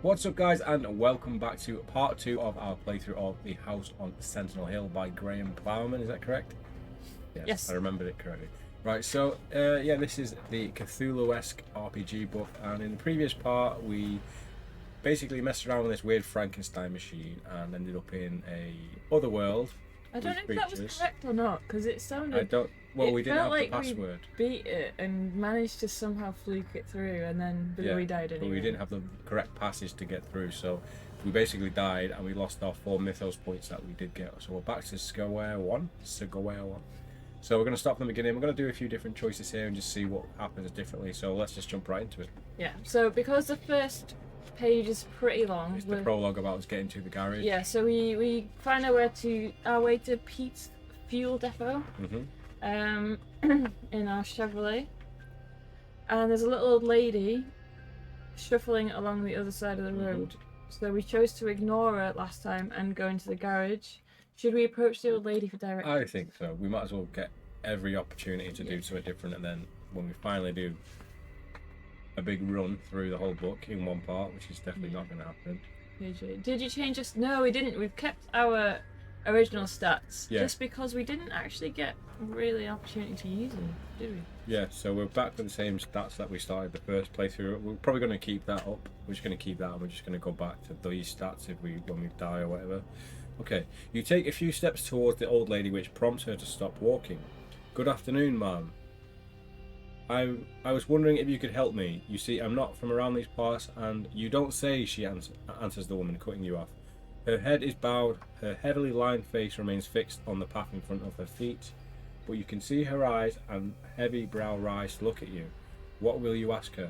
What's up, guys, and welcome back to part 2 of our playthrough of The House on Sentinel Hill by Graham Plowman. Is that correct? Yes. I remembered it correctly. Right, so yeah, this is the Cthulhu-esque RPG book, and in the previous part we basically messed around with this weird Frankenstein machine and ended up in a other world. I don't know with if that was creatures. correct or not, because it sounded. I don't. Well, it we didn't felt have like the password. We beat it and managed to somehow fluke it through, and then we died anyway. But we didn't have the correct passage to get through, so we basically died and we lost our 4 mythos points that we did get. So we're back to square one. So we're going to start from the beginning. We're going to do a few different choices here and just see what happens differently. So let's just jump right into it. Yeah. So because the first page is pretty long, It's the prologue about us getting to the garage. Yeah. So we find our way to Pete's fuel depot. In our Chevrolet, and there's a little old lady shuffling along the other side of the road. So we chose to ignore her last time and go into the garage. Should we approach the old lady for directions? I think so. We might as well get every opportunity to do something different, and then when we finally do a big run through the whole book in one part, which is definitely not going to happen. Did you change us? No, we didn't. We've kept our original stats, just because we didn't actually get really an opportunity to use them, did we? Yeah, so we're back with the same stats that we started the first playthrough. We're probably going to keep that up. We're just going to keep that, and we're just going to go back to these stats when we die or whatever. Okay, you take a few steps towards the old lady, which prompts her to stop walking. Good afternoon, ma'am. I was wondering if you could help me. You see, I'm not from around these parts, and you don't say, she answers the woman, cutting you off. Her head is bowed, her heavily lined face remains fixed on the path in front of her feet, but you can see her eyes and heavy brow rise to look at you. What will you ask her?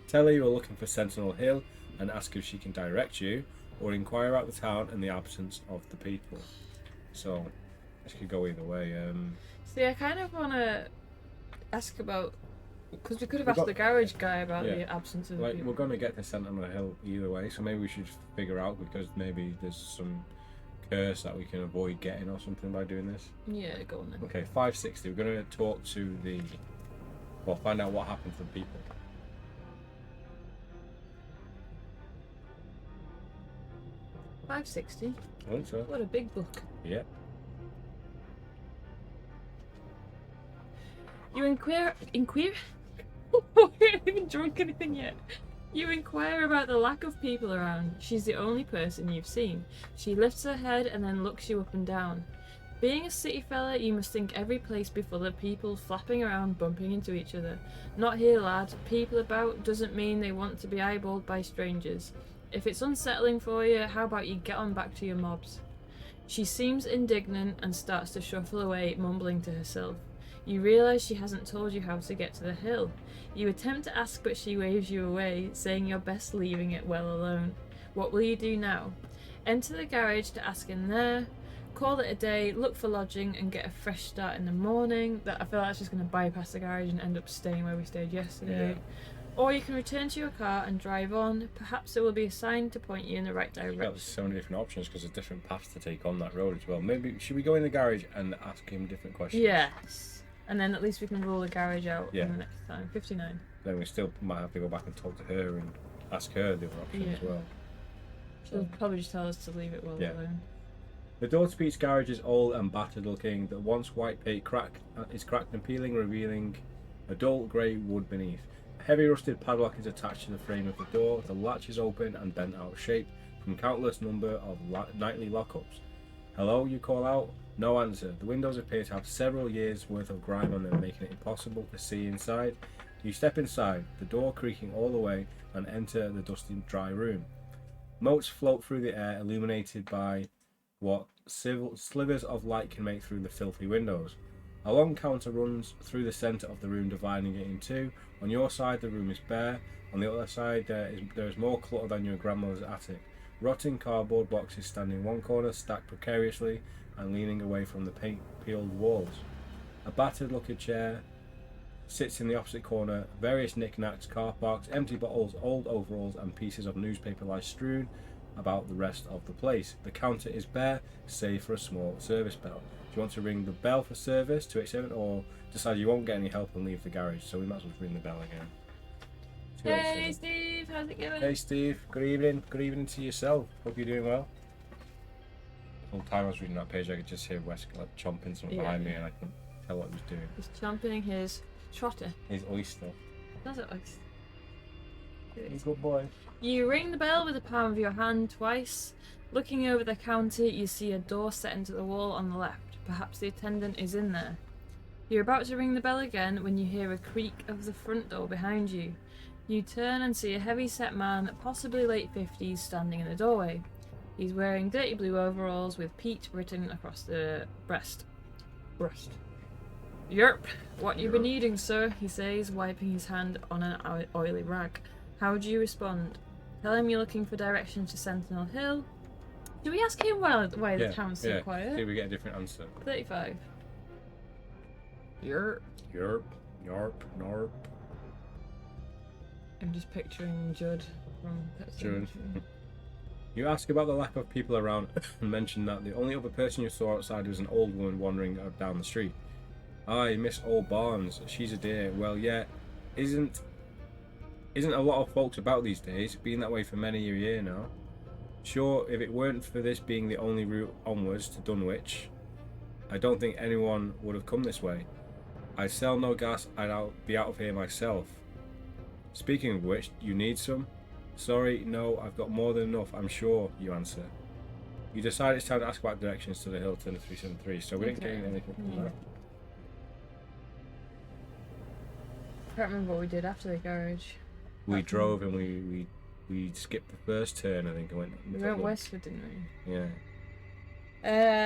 Tell her you are looking for Sentinel Hill and ask if she can direct you, or inquire about the town in the absence of the people. So, this could go either way. See, I kind of want to ask about... Because we could have asked the garage guy about the absence of the people. We're going to get to Sentinel Hill either way, so maybe we should figure out, because maybe there's some curse that we can avoid getting or something by doing this. Yeah, go on then. Okay, 560. We're going to talk to the... Well, find out what happened to the people. $5.60. I think so. What a big book. Yeah. You inquire? We haven't even drunk anything yet. You inquire about the lack of people around. She's the only person you've seen. She lifts her head and then looks you up and down. Being a city fella, you must think every place be full of people flapping around, bumping into each other. Not here, lad. People about doesn't mean they want to be eyeballed by strangers. If it's unsettling for you, how about you get on back to your mobs? She seems indignant and starts to shuffle away, mumbling to herself. You realise she hasn't told you how to get to the hill. You attempt to ask, but she waves you away, saying you're best leaving it well alone. What will you do now? Enter the garage to ask in there, call it a day, look for lodging and get a fresh start in the morning. That I feel like that's just going to bypass the garage and end up staying where we stayed yesterday. Yeah. Or you can return to your car and drive on. Perhaps there will be a sign to point you in the right direction. You've got so many different options because there's different paths to take on that road as well. Maybe should we go in the garage and ask him different questions? Yes. And then at least we can rule the garage out in the next time. 59. Then we still might have to go back and talk to her and ask her the other options as well. She'll probably just tell us to leave it well alone. The door to Pete's garage is old and battered looking. The once white paint is cracked and peeling, revealing a dull grey wood beneath. A heavy rusted padlock is attached to the frame of the door. The latch is open and bent out of shape from countless number of nightly lockups. Hello, you call out. No answer. The windows appear to have several years worth of grime on them, making it impossible to see inside. You step inside, the door creaking all the way, and enter the dusty, dry room. Motes float through the air, illuminated by what slivers of light can make through the filthy windows. A long counter runs through the centre of the room, dividing it in two. On your side, the room is bare. On the other side, there is more clutter than your grandmother's attic. Rotting cardboard boxes stand in one corner, stacked precariously and leaning away from the paint-peeled walls. A battered-looking chair sits in the opposite corner. Various knickknacks, car parks, empty bottles, old overalls and pieces of newspaper lie strewn about the rest of the place. The counter is bare, save for a small service bell. Do you want to ring the bell for service to accept it, or decide you won't get any help and leave the garage? So we might as well ring the bell again. Hey Steve, how's it going? Hey Steve, good evening. Good evening to yourself. Hope you're doing well. The whole time I was reading that page, I could just hear Wes like chomping something behind me, and I couldn't tell what he was doing. He's chomping his trotter. His oyster. Does it like? He's a good boy. You ring the bell with the palm of your hand twice. Looking over the counter, you see a door set into the wall on the left. Perhaps the attendant is in there. You're about to ring the bell again when you hear a creak of the front door behind you. You turn and see a heavy-set man, possibly late 50s, standing in the doorway. He's wearing dirty blue overalls with Pete written across the breast. Yerp, what you been eating, sir? He says, wiping his hand on an oily rag. How do you respond? Tell him you're looking for directions to Sentinel Hill. Do we ask him why the town's so quiet? See if we get a different answer. 35. Yerp. Yerp, yarp, narp. I'm just picturing Judd from Pet Judd. Sematary. You ask about the lack of people around and mention that the only other person you saw outside was an old woman wandering down the street. Aye, Miss Old Barnes, she's a dear. Well, yeah, isn't a lot of folks about these days, been that way for many a year now. Sure, if it weren't for this being the only route onwards to Dunwich, I don't think anyone would have come this way. I sell no gas, I'd be out of here myself. Speaking of which, you need some? Sorry, no, I've got more than enough, I'm sure, you answer. You decide it's time to ask about directions to the hill to the 373, so we didn't get anything from that. I can't remember what we did after the garage. We drove and we skipped the first turn, I think. We went westward, didn't we? Yeah.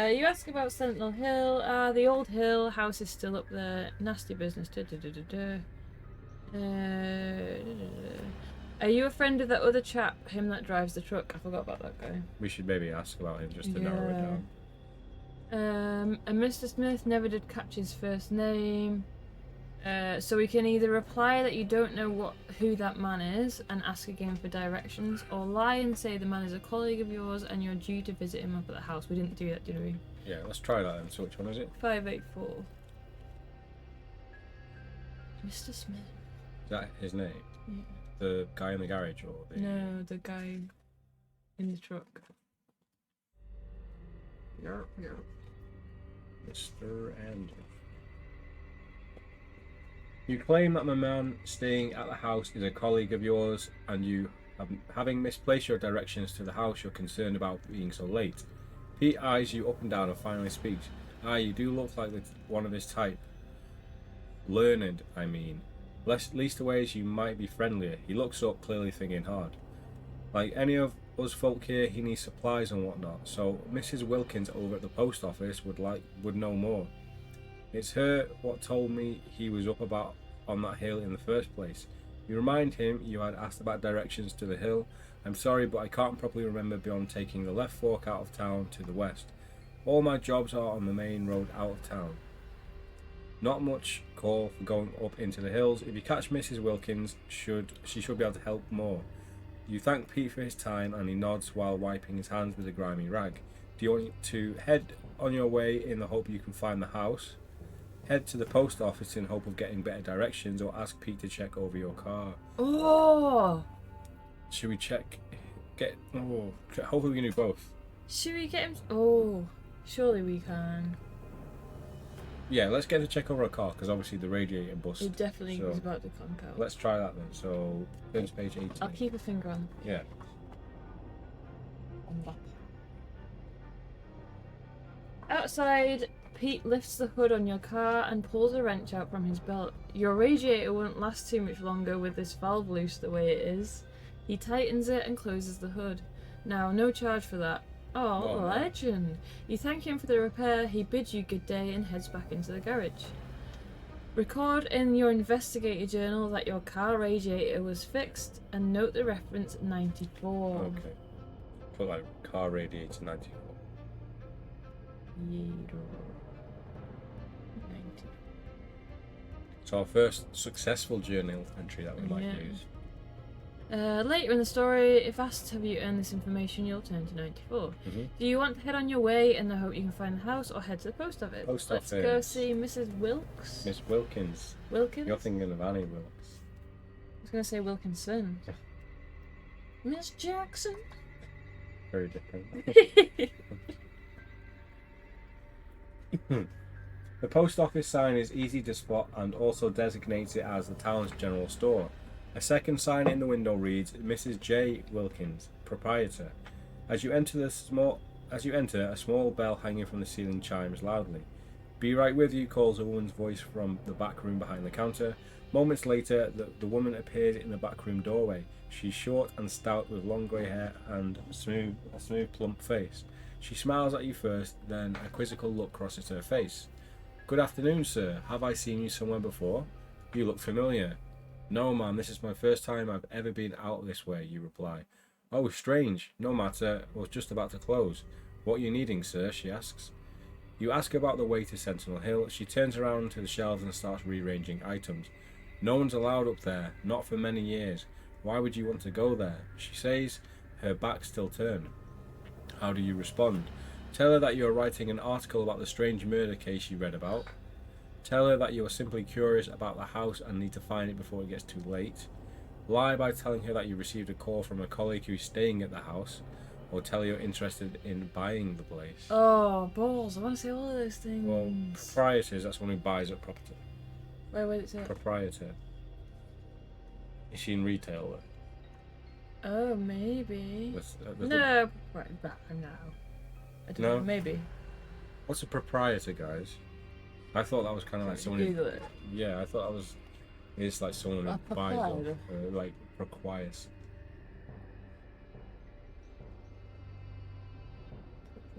You ask about Sentinel Hill. The old hill house is still up there. Nasty business. Are you a friend of that other chap? Him that drives the truck? I forgot about that guy. We should maybe ask about him just to narrow it down. And Mr. Smith never did catch his first name. So we can either reply that you don't know who that man is and ask again for directions, or lie and say the man is a colleague of yours and you're due to visit him up at the house. We didn't do that, did we? Yeah, let's try that then. So which one is it? 584. Mr. Smith. Is that his name? Yeah. The guy in the garage or the... No, the guy in the truck. Mr. Andrew. You claim that the man staying at the house is a colleague of yours, and you, having misplaced your directions to the house, you're concerned about being so late. Pete eyes you up and down and finally speaks. Ah, you do look like one of this type. Learned, I mean. Leastways, you might be friendlier. He looks up, clearly thinking hard. Like any of us folk here, he needs supplies and whatnot, so Mrs. Wilkins over at the post office would know more. It's her what told me he was up about on that hill in the first place. You remind him you had asked about directions to the hill. I'm sorry, but I can't properly remember beyond taking the left fork out of town to the west. All my jobs are on the main road out of town. Not much call for going up into the hills. If you catch Mrs. Wilkins, she should be able to help more. You thank Pete for his time and he nods while wiping his hands with a grimy rag. Do you want to head on your way in the hope you can find the house? Head to the post office in hope of getting better directions, or ask Pete to check over your car. Oh! Should we hopefully we can do both. Should we get him? Oh, surely we can. Yeah, let's get him to check over our car, because obviously the radiator bust. It definitely was about to conk out. Let's try that then. So, turn to page 18. I'll keep a finger on. Yeah. On that. Outside, Pete lifts the hood on your car and pulls a wrench out from his belt. Your radiator won't last too much longer with this valve loose the way it is. He tightens it and closes the hood. Now, no charge for that. Oh, legend! You thank him for the repair, he bids you good day and heads back into the garage. Record in your investigator journal that your car radiator was fixed and note the reference 94. Okay. Put like car radiator 94. 90. So our first successful journal entry that we might use. Later in the story, if asked have you earned this information, you'll turn to 94. Mm-hmm. Do you want to head on your way in the hope you can find the house, or head to the post office? Let's go see Mrs. Wilkes. Miss Wilkins. Wilkins? You're thinking of Annie Wilkes. Let's gonna say Wilkinson. Miss Jackson. Very different. The post office sign is easy to spot and also designates it as the town's general store. A second sign in the window reads Mrs. J. Wilkins, proprietor. As you enter, a small bell hanging from the ceiling chimes loudly. Be right with you, calls a woman's voice from the back room behind the counter. Moments later, the woman appears in the back room doorway. She's short and stout with long grey hair and a smooth, plump face. She smiles at you first, then a quizzical look crosses her face. Good afternoon, sir. Have I seen you somewhere before? You look familiar. No, ma'am, this is my first time I've ever been out this way, you reply. Oh, strange. No matter, I was just about to close. What are you needing, sir? She asks. You ask about the way to Sentinel Hill. She turns around to the shelves and starts rearranging items. No one's allowed up there, not for many years. Why would you want to go there? She says, her back still turned. How do you respond? Tell her that you are writing an article about the strange murder case you read about. Tell her that you are simply curious about the house and need to find it before it gets too late. Lie by telling her that you received a call from a colleague who is staying at the house. Or tell her you're interested in buying the place. Oh, balls. I want to say all of those things. Well, proprietors, that's one who buys up property. Wait, what is it? Proprietor. Is she in retail? Oh, maybe. There's No, right, no. I don't know, maybe. What's a proprietor, guys? I thought that was kind of like someone Google it. Yeah, I thought that was... It's like someone who buys up, like, requires.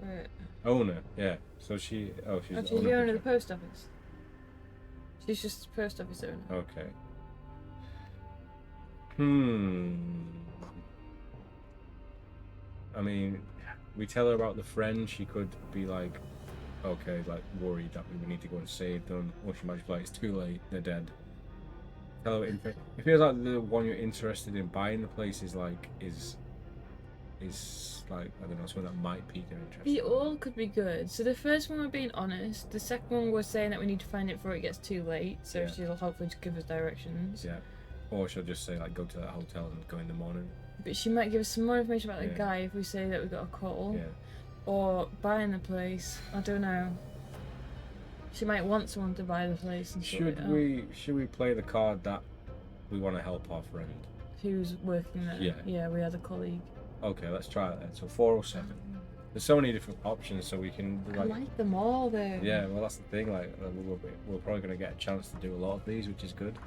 Right. Owner, yeah. So she's the owner of the post office. She's just the post office owner. Okay. I mean, we tell her about the friend. She could be like, okay, like worried that we need to go and save them, or she might be like, it's too late, they're dead. Tell her it feels like the one you're interested in buying the place is like like, I don't know, something that might pique her interest. They all could be good. So the first one we're being honest. The second one we're saying that we need to find it before it gets too late. So Yeah. she'll hopefully just give us directions. Yeah. Or she'll just say like, go to that hotel and go in the morning. But she might give us some more information about the Yeah. guy if we say that we got a call. Yeah. Or buying the place. I don't know. She might want someone to buy the place and sort it out. Should we play the card that we want to help our friend? Who's working there? Yeah. Yeah, we had a colleague. Okay, let's try it then. So 407. There's so many different options, so we can I like them all though. Yeah, well that's the thing. Like we're probably going to get a chance to do a lot of these, which is good.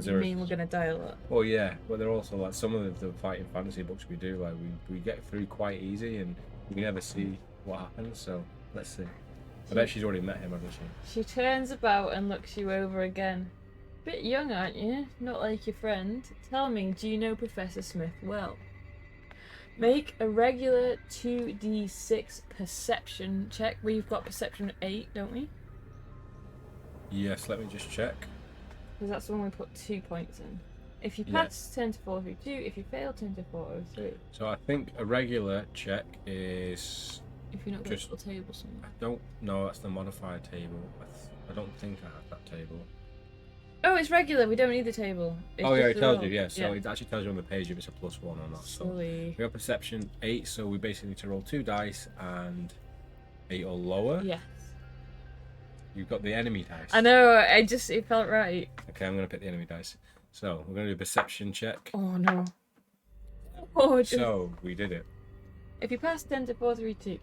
You mean we're gonna die a lot? Well, yeah, but they're also like some of the fighting fantasy books we do. Like we get through quite easy, and we never see what happens. So let's see. I bet she's already met him, hasn't she? She turns about and looks you over again. Bit young, aren't you? Not like your friend. Tell me, do you know Professor Smith well? Make a regular 2d6 perception check. We've got perception 8, don't we? Yes, let me just check. Because that's the one we put 2 points in. If you pass, turn to 402. If you fail, turn to 403. So I think a regular check is... If you're not got a little table somewhere. I don't know, that's the modifier table. I don't think I have that table. Oh, it's regular. We don't need the table. It's Oh yeah, just it the tells roll. you, yeah. So it actually tells you on the page if it's a +1 or not. So Silly. we have perception 8, so we basically need to roll 2 dice and 8 or lower. Yes. You've got the enemy dice. I know, it felt right. Okay, I'm gonna pick the enemy dice. So we're gonna do a perception check. Oh no. Oh, So we did it. If you pass, 10 to 432.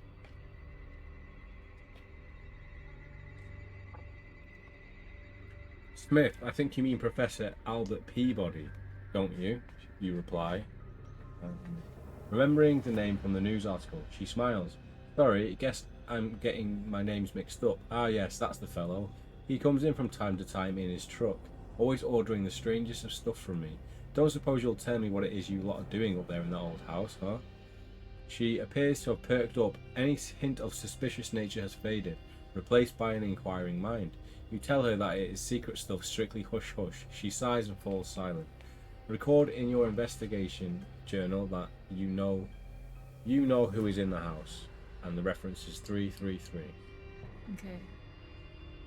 Smith, I think you mean Professor Albert Peabody, don't you? You reply. Remembering the name from the news article, she smiles. Sorry, I guess I'm getting my names mixed up. Ah yes, that's the fellow. He comes in from time to time in his truck, always ordering the strangest of stuff from me. Don't suppose you'll tell me what it is you lot are doing up there in that old house, huh? She appears to have perked up. Any hint of suspicious nature has faded, replaced by an inquiring mind. You tell her that it is secret stuff, strictly hush hush. She sighs and falls silent. Record in your investigation journal that you know who is in the house, and the reference is 333. Okay.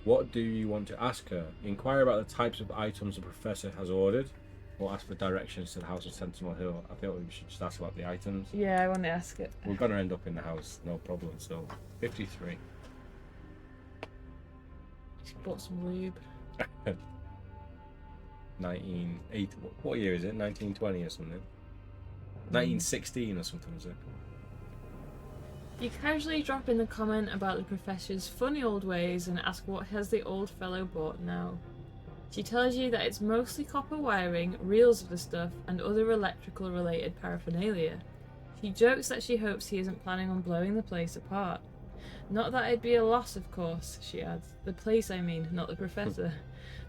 What do you want to ask her? Inquire about the types of items the professor has ordered. We'll ask for directions to the house of Sentinel Hill. I feel we should just ask about the items. Yeah, I want to ask it. We're gonna end up in the house, no problem. So 53. Just bought some lube. 1980. What year is it? 1920 or something? 1916 or something, is it? You casually drop in the comment about the professor's funny old ways and ask what has the old fellow bought now. She tells you that it's mostly copper wiring, reels of the stuff, and other electrical related paraphernalia. She jokes that she hopes he isn't planning on blowing the place apart. Not that it'd be a loss, of course, she adds. The place, I mean, not the professor.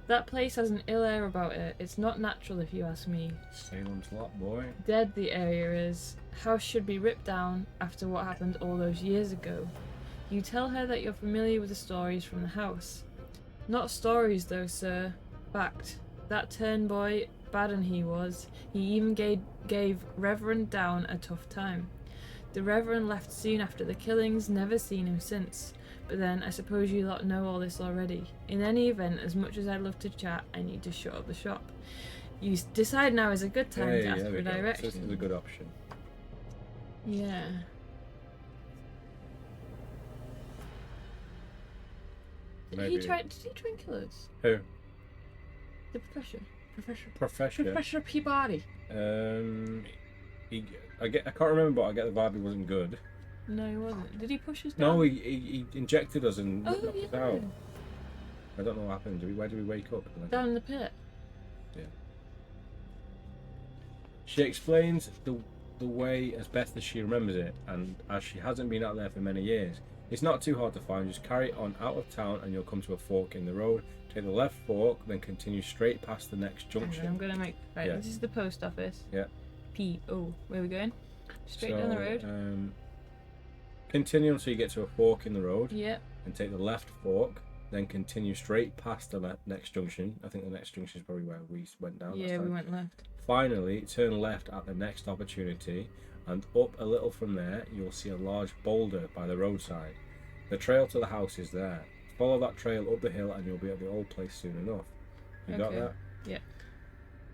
That place has an ill air about it. It's not natural, if you ask me. Salem's Lot, boy. Dead the area is. House should be ripped down after what happened all those years ago. You tell her that you're familiar with the stories from the house. Not stories though, sir. Fact. That turn boy, bad un he was. He even gave Reverend Down a tough time. The Reverend left soon after the killings, never seen him since. But then, I suppose you lot know all this already. In any event, as much as I'd love to chat, I need to shut up the shop. You decide now is a good time to ask for directions. This is a good option. Yeah. Did he try and kill us? Who? The professor. Professor. Professor Peabody. I can't remember, but I get the vibe he wasn't good. No, he wasn't. Did he push us down? No, he injected us and knocked us yeah. out. I don't know what happened. Where did we wake up? Down in the pit. Yeah. She explains the way as best as she remembers it, and as she hasn't been out there for many years, it's not too hard to find. Just carry on out of town and you'll come to a fork in the road. Take the left fork, then continue straight past the next junction. I'm gonna make This is the post office. Yeah. Where are we going? Straight down the road. Continue until you get to a fork in the road. Yeah. And take the left fork, then continue straight past the next junction. I think the next junction is probably where we went down. Yeah, we went left. Finally, turn left at the next opportunity, and up a little from there, you'll see a large boulder by the roadside. The trail to the house is there. Follow that trail up the hill, and you'll be at the old place soon enough. You got that? Yeah.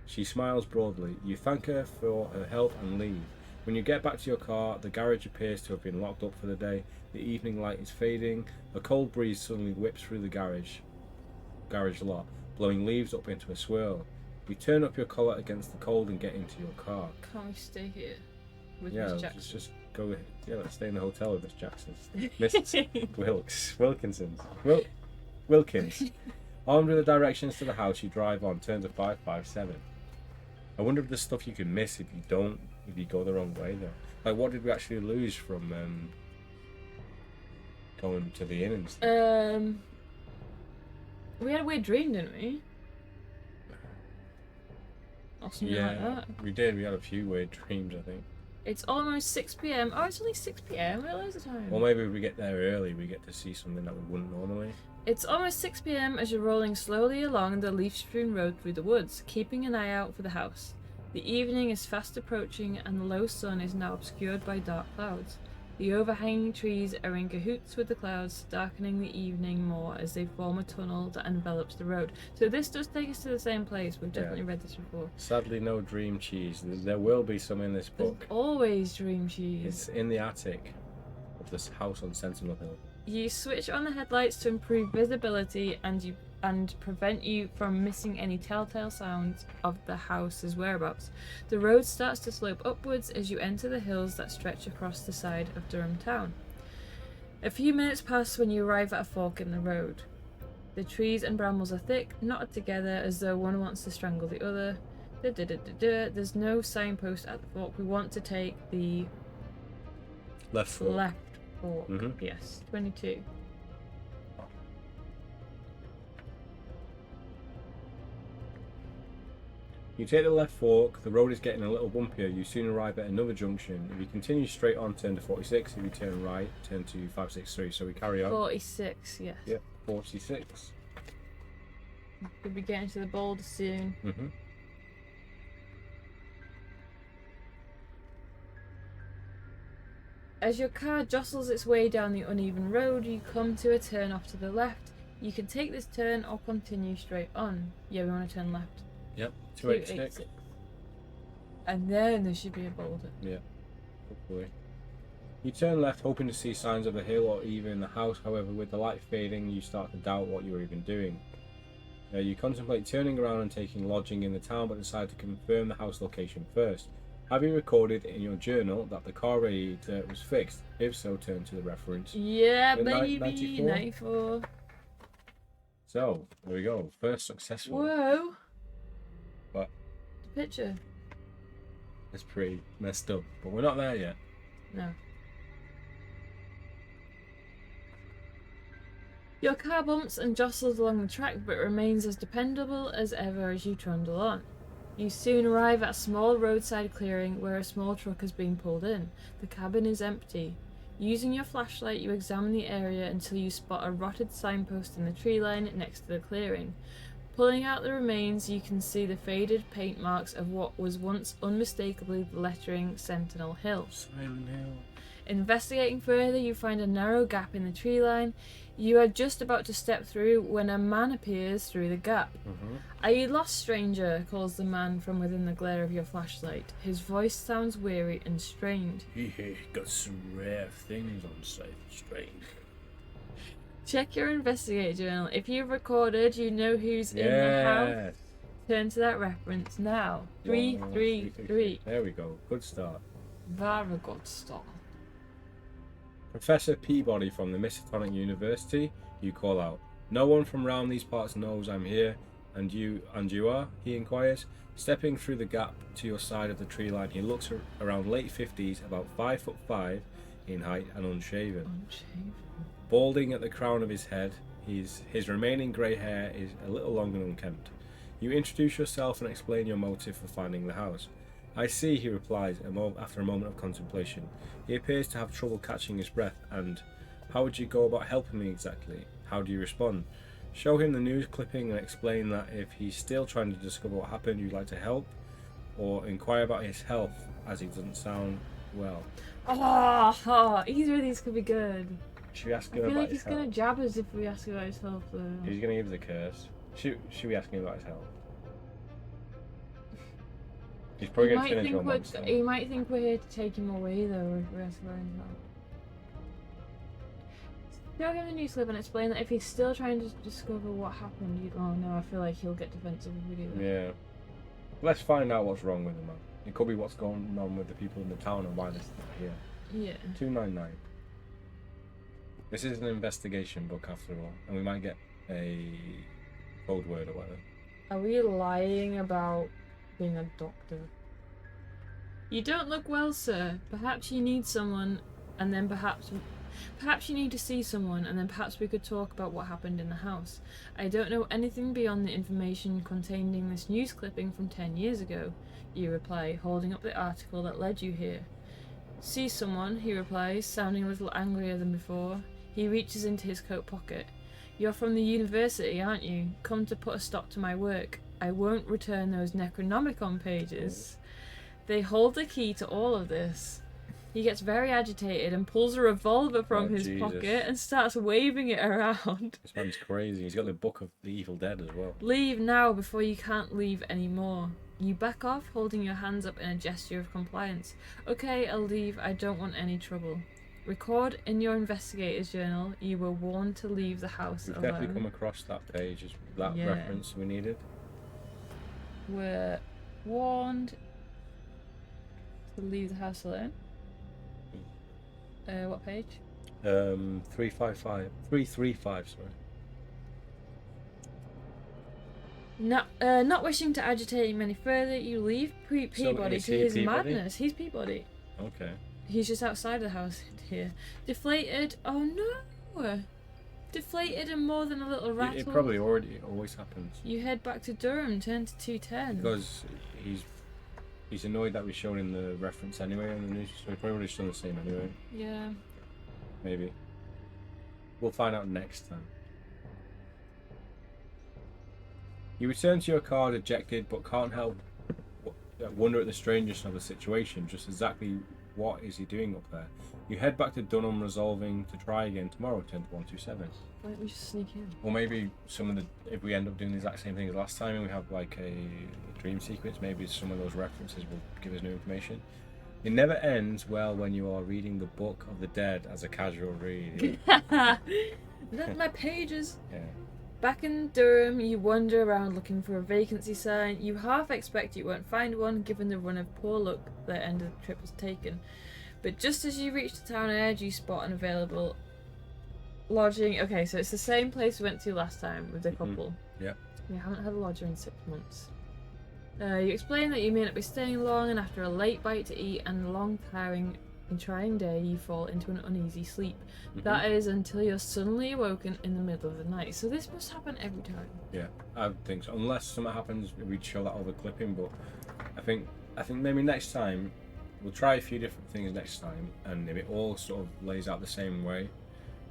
She smiles broadly. You thank her for her help and leave. When you get back to your car, the garage appears to have been locked up for the day. The evening light is fading. A cold breeze suddenly whips through the garage lot, blowing leaves up into a swirl. You turn up your collar against the cold and get into your car. Can't we stay here with Miss Jackson? Let's just go. Yeah, let's stay in the hotel with Miss Jackson. Miss Wilkins. Armed with the directions to the house, you drive on. Turn to 557. I wonder if there's stuff you can miss if you go the wrong way though. Like, what did we actually lose from going to the inn and stuff? We had a weird dream, didn't we? Or something like that. We did. We had a few weird dreams, I think. It's almost 6 p.m. Oh, it's only 6 p.m. We're loads of time. Or maybe if we get there early, we get to see something that we wouldn't normally. It's almost 6 p.m. as you're rolling slowly along the leaf-strewn road through the woods, keeping an eye out for the house. The evening is fast approaching and the low sun is now obscured by dark clouds. The overhanging trees are in cahoots with the clouds, darkening the evening more as they form a tunnel that envelops the road. So this does take us to the same place. We've definitely read this before. Sadly, no dream cheese. There will be some in this book. There's always dream cheese. It's in the attic of this house on Sentinel Hill. You switch on the headlights to improve visibility and prevent you from missing any telltale sounds of the house's whereabouts. The road starts to slope upwards as you enter the hills that stretch across the side of Durham town. A few minutes pass when you arrive at a fork in the road. The trees and brambles are thick, knotted together as though one wants to strangle the other. There's no signpost at the fork. We want to take the left fork. Yes, 22. You take the left fork, the road is getting a little bumpier, you soon arrive at another junction. If you continue straight on, turn to 46, if you turn right, turn to 563, so we carry on. 46, yes. Yep, 46. We'll be getting to the boulder soon. As your car jostles its way down the uneven road, you come to a turn off to the left. You can take this turn or continue straight on. Yeah, we want to turn left. Yep, 286. And then there should be a boulder. Yeah, hopefully. You turn left, hoping to see signs of the hill or even the house. However, with the light fading, you start to doubt what you were even doing. You contemplate turning around and taking lodging in the town, but decide to confirm the house location first. Have you recorded in your journal that the car radiator was fixed? If so, turn to the reference. Yeah, The baby. 94? 94. So, there we go. First successful. Whoa. But The picture. it's pretty messed up. But we're not there yet. No. Your car bumps and jostles along the track, but remains as dependable as ever as you trundle on. You soon arrive at a small roadside clearing where a small truck has been pulled in. The cabin is empty. Using your flashlight, you examine the area until you spot a rotted signpost in the tree line next to the clearing. Pulling out the remains, you can see the faded paint marks of what was once unmistakably the lettering Sentinel Hill. Silent Hill. Investigating further, you find a narrow gap in the tree line. You are just about to step through when a man appears through the gap. Are you lost, stranger? Calls the man from within the glare of your flashlight. His voice sounds weary and strained. He got some rare things on site, strange. Check your investigator journal. If you've recorded, you know who's in the house. Turn to that reference now. 333. There we go. Good start. Very good start. Professor Peabody from the Miskatonic University, you call out. No one from round these parts knows I'm here, and you are? He inquires. Stepping through the gap to your side of the tree line, he looks around late 50s, about 5'5" in height and unshaven. Balding at the crown of his head, his remaining grey hair is a little long and unkempt. You introduce yourself and explain your motive for finding the house. I see, he replies after a moment of contemplation. He appears to have trouble catching his breath, and how would you go about helping me exactly? How do you respond? Show him the news clipping and explain that if he's still trying to discover what happened, you'd like to help, or inquire about his health as he doesn't sound well. Either of these could be good. Should we ask I him feel about like his he's gonna health? jab us if we ask about his health though. He's gonna give us a curse. Should we ask him about his health? He's probably going to turn into a monster. He might think we're here to take him away though if we ask about his health. Show him the news clip and explain that if he's still trying to discover what happened, oh no, I feel like he'll get defensive if we do that. Yeah. Let's find out what's wrong with him, man. It could be what's going on with the people in the town and why they're still here. Yeah. 299. This is an investigation book after all, and we might get a code word or whatever. Are we lying about being a doctor? You don't look well, sir. Perhaps you need someone, and then perhaps you need to see someone, and then perhaps we could talk about what happened in the house. I don't know anything beyond the information contained in this news clipping from 10 years ago, you reply, holding up the article that led you here. See someone, he replies, sounding a little angrier than before. He reaches into his coat pocket. You're from the university, aren't you? Come to put a stop to my work. I won't return those Necronomicon pages. They hold the key to all of this. He gets very agitated and pulls a revolver from his pocket and starts waving it around. This man's crazy. He's got the Book of the Evil Dead as well. Leave now before you can't leave anymore. You back off, holding your hands up in a gesture of compliance. Okay, I'll leave. I don't want any trouble. Record in your investigator's journal, you were warned to leave the house alone. We've definitely come across that page, that reference we needed. We're warned to leave the house alone. What page? 335, sorry. Not wishing to agitate him any further, you leave Peabody to his madness. He's Peabody. Okay. He's just outside the house here. Deflated. Oh no! Deflated and more than a little rattled. It probably always happens. You head back to Durham, turn to 210. Because he's annoyed that we showed him the reference anyway on the news, so he probably would have done the same anyway. Yeah. Maybe. We'll find out next time. You return to your car dejected, but can't help wonder at the strangeness of the situation. Just exactly What is he doing up there? You head back to Dunham, resolving to try again tomorrow, 10 to 127. Why don't we just sneak in? Or maybe if we end up doing the exact same thing as last time and we have like a dream sequence, maybe some of those references will give us new information. It never ends well when you are reading the Book of the Dead as a casual read. Not my pages. Yeah. Back in Durham, you wander around looking for a vacancy sign. You half expect you won't find one, given the run of poor luck the end of the trip has taken. But just as you reach the town edge, you spot an available lodging. Okay, so it's the same place we went to last time with the couple. Yeah. We haven't had a lodger in 6 months. You explain that you may not be staying long, and after a late bite to eat and a long, tiring and trying day, you fall into an uneasy sleep. That is until you're suddenly awoken in the middle of the night. So this must happen every time. Yeah, I think so. Unless something happens, we'd show that over clipping. But I think maybe next time we'll try a few different things next time, and if it all sort of lays out the same way,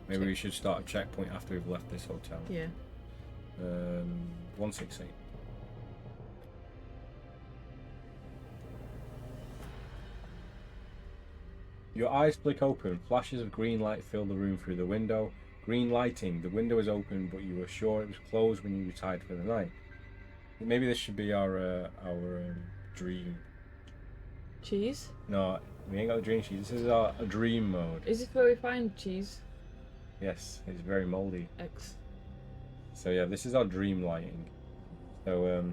maybe we should start a checkpoint after we've left this hotel. Yeah. 168. Your eyes flick open. Flashes of green light fill the room through the window. Green lighting. The window is open, but you were sure it was closed when you retired for the night. Maybe this should be our dream. Cheese? No, we ain't got the dream cheese. This is our a dream mode. Is this where we find cheese? Yes, it's very mouldy. X. So yeah, this is our dream lighting. So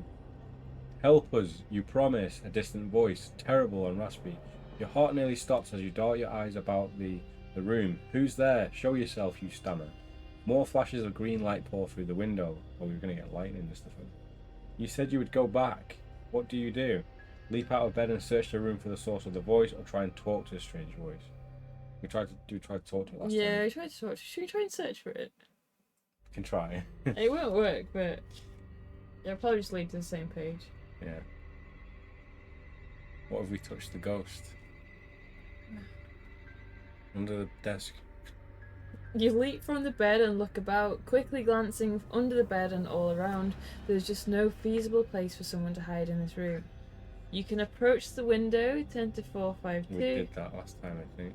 help us, you promise. A distant voice, terrible and raspy. Your heart nearly stops as you dart your eyes about the room. Who's there? Show yourself, you stammer. More flashes of green light pour through the window. Oh, we're going to get lightning and stuff. You said you would go back. What do? Leap out of bed and search the room for the source of the voice, or try and talk to a strange voice? We tried to talk to it last time. Yeah, we tried to talk. Should we try and search for it? We can try. It won't work, but it'll probably just lead to the same page. Yeah. What if we touched the ghost? Under the desk. You leap from the bed and look about, quickly glancing under the bed and all around. There's just no feasible place for someone to hide in this room. You can approach the window, 10 to 452. We did that last time, I think.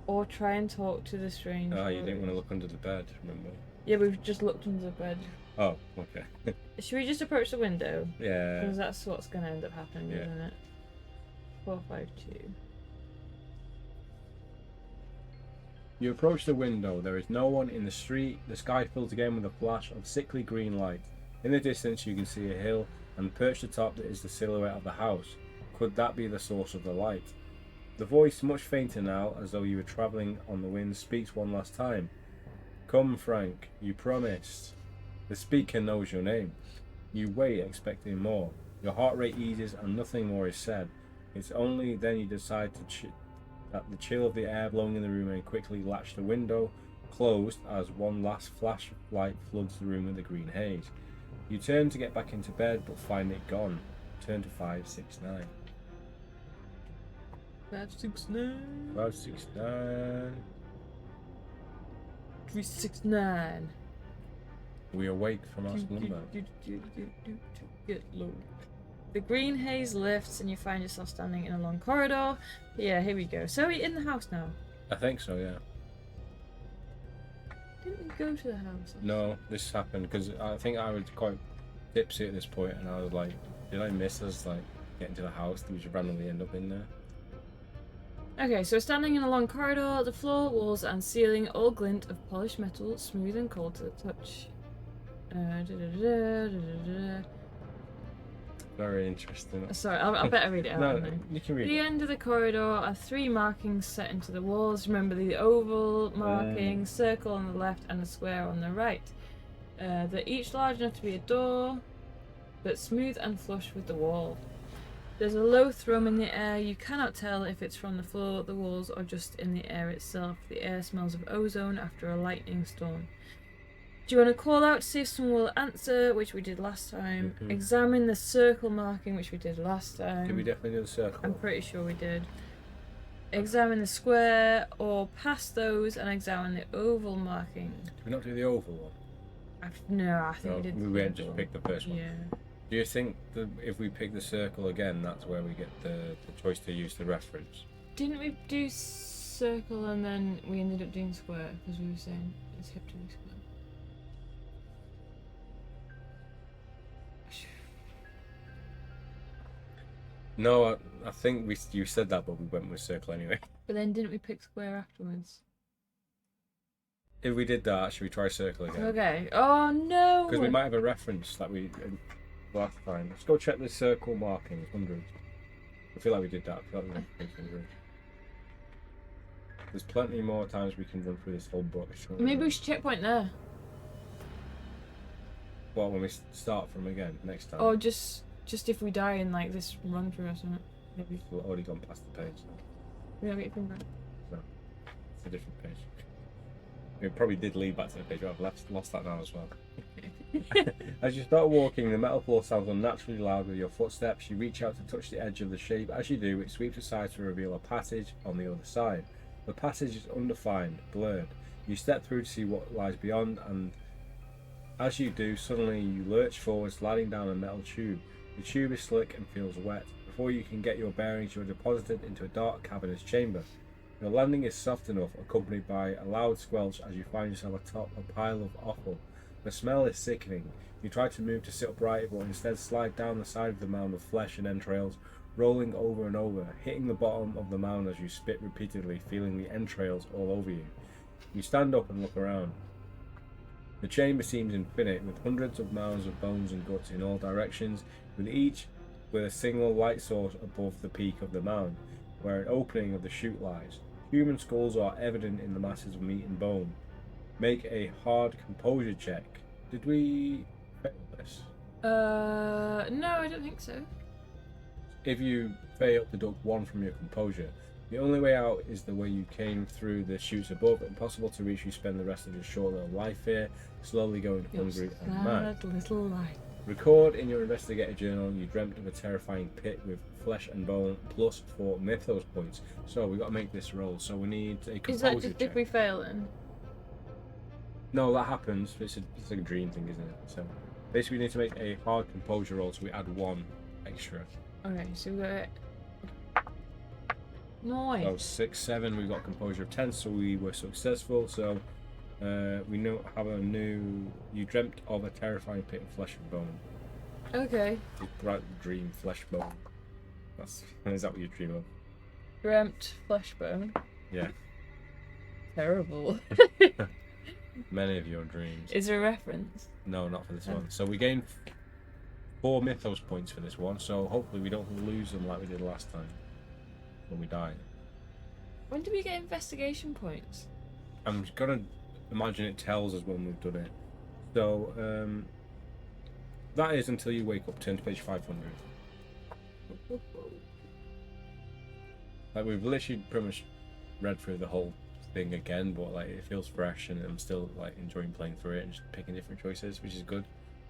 Or try and talk to the strange Oh, you voice. didn't want to look under the bed, remember? Yeah, we've just looked under the bed. Oh, okay. Should we just approach the window? Yeah. Because that's what's going to end up happening, Yeah. isn't it? 452. You approach the window. There is no one in the street. The sky fills again with a flash of sickly green light. In the distance you can see a hill, and perched atop it is the silhouette of the house. Could that be the source of the light? The voice, much fainter now, as though you were travelling on the wind, speaks one last time. Come, Frank, you promised. The speaker knows your name. You wait, expecting more. Your heart rate eases and nothing more is said. It's only then you decide that the chill of the air blowing in the room, and quickly latch the window closed as one last flash of light floods the room with the green haze. You turn to get back into bed but find it gone. Turn to 569. 569. 569. 369. We awake from our slumber. Get low. The green haze lifts and you find yourself standing in a long corridor. Yeah, here we go. So we're in the house now. I think so, yeah. Didn't we go to the house? No, this happened because I think I was quite tipsy at this point, and I was like, did I miss us like getting to the house? Did we just randomly end up in there? Okay, so we're standing in a long corridor. The floor, walls and ceiling all glint of polished metal, smooth and cold to the touch. Very interesting. Sorry, I better read it out. No, now. you can read At the it. end of the corridor are 3 markings set into the walls. Remember the oval marking, circle on the left and a square on the right. They're each large enough to be a door, but smooth and flush with the wall. There's a low thrum in the air. You cannot tell if it's from the floor, the walls, or just in the air itself. The air smells of ozone after a lightning storm. Do you want to call out to see if someone will answer, which we did last time? Mhm. Examine the circle marking, which we did last time. Did we definitely do the circle? I'm pretty sure we did. Examine the square, or pass those and examine the oval marking. Did we not do the oval one? No, I think No, we did. we the went just oval. pick the first one. Yeah. Do you think that if we pick the circle again, that's where we get the choice to use the reference? Didn't we do circle and then we ended up doing square because we were saying it's hip to do square? No, I think you said that, but we went with circle anyway. But then didn't we pick square afterwards? If we did that, should we try circle again? Okay. Oh no! Because we might have a reference that we last time. Let's go check the circle markings, hundreds. I feel like we did that. I feel like we did 100. There's plenty more times we can run through this whole book. Maybe we should checkpoint there. Well, when we start from again next time. Or just if we die in like this run through or something. Maybe. We've already gone past the page. So. We don't get your finger. No, it's a different page. We probably did lead back to the page, but I've lost that now as well. As you start walking, the metal floor sounds unnaturally loud with your footsteps. You reach out to touch the edge of the shape. As you do, it sweeps aside to reveal a passage on the other side. The passage is undefined, blurred. You step through to see what lies beyond, and as you do, suddenly you lurch forward, sliding down a metal tube. The tube is slick and feels wet. Before you can get your bearings, you are deposited into a dark cavernous chamber. Your landing is soft enough, accompanied by a loud squelch as you find yourself atop a pile of offal. The smell is sickening. You try to move to sit upright, but instead slide down the side of the mound of flesh and entrails, rolling over and over, hitting the bottom of the mound as you spit repeatedly, feeling the entrails all over you. You stand up and look around. The chamber seems infinite, with hundreds of mounds of bones and guts in all directions, with a single light source above the peak of the mound, where an opening of the chute lies. Human skulls are evident in the masses of meat and bone. Make a hard composure check. Did we fail this? No, I don't think so. If you fail, deduct 1 from your composure. The only way out is the way you came through the chutes above. Impossible to reach, you spend the rest of your short little life here, slowly going hungry and mad. Little life. Record in your investigator journal you dreamt of a terrifying pit with flesh and bone plus 4 mythos points. So we've got to make this roll. So we need a composure Is that just check. if we fail then? No, that happens. It's like a dream thing, isn't it? So basically we need to make a hard composure roll, so we add 1 extra. Okay, so we got 9. So 6, 7, we've got composure of 10, so we were successful. So we now have a new. You dreamt of a terrifying pit of flesh and bone. Okay. You bright dream, flesh bone. Is that what you dream of? Dreamt flesh bone. Yeah. Terrible. Many of your dreams. Is there a reference? No, not for this one. So we gained 4 mythos points for this one. So hopefully we don't lose them like we did last time when we died. When did we get investigation points? I'm gonna imagine it tells us when we've done it. So that is until you wake up. Turn to page 500. Like we've literally pretty much read through the whole thing again, but like it feels fresh, and I'm still like enjoying playing through it and just picking different choices, which is good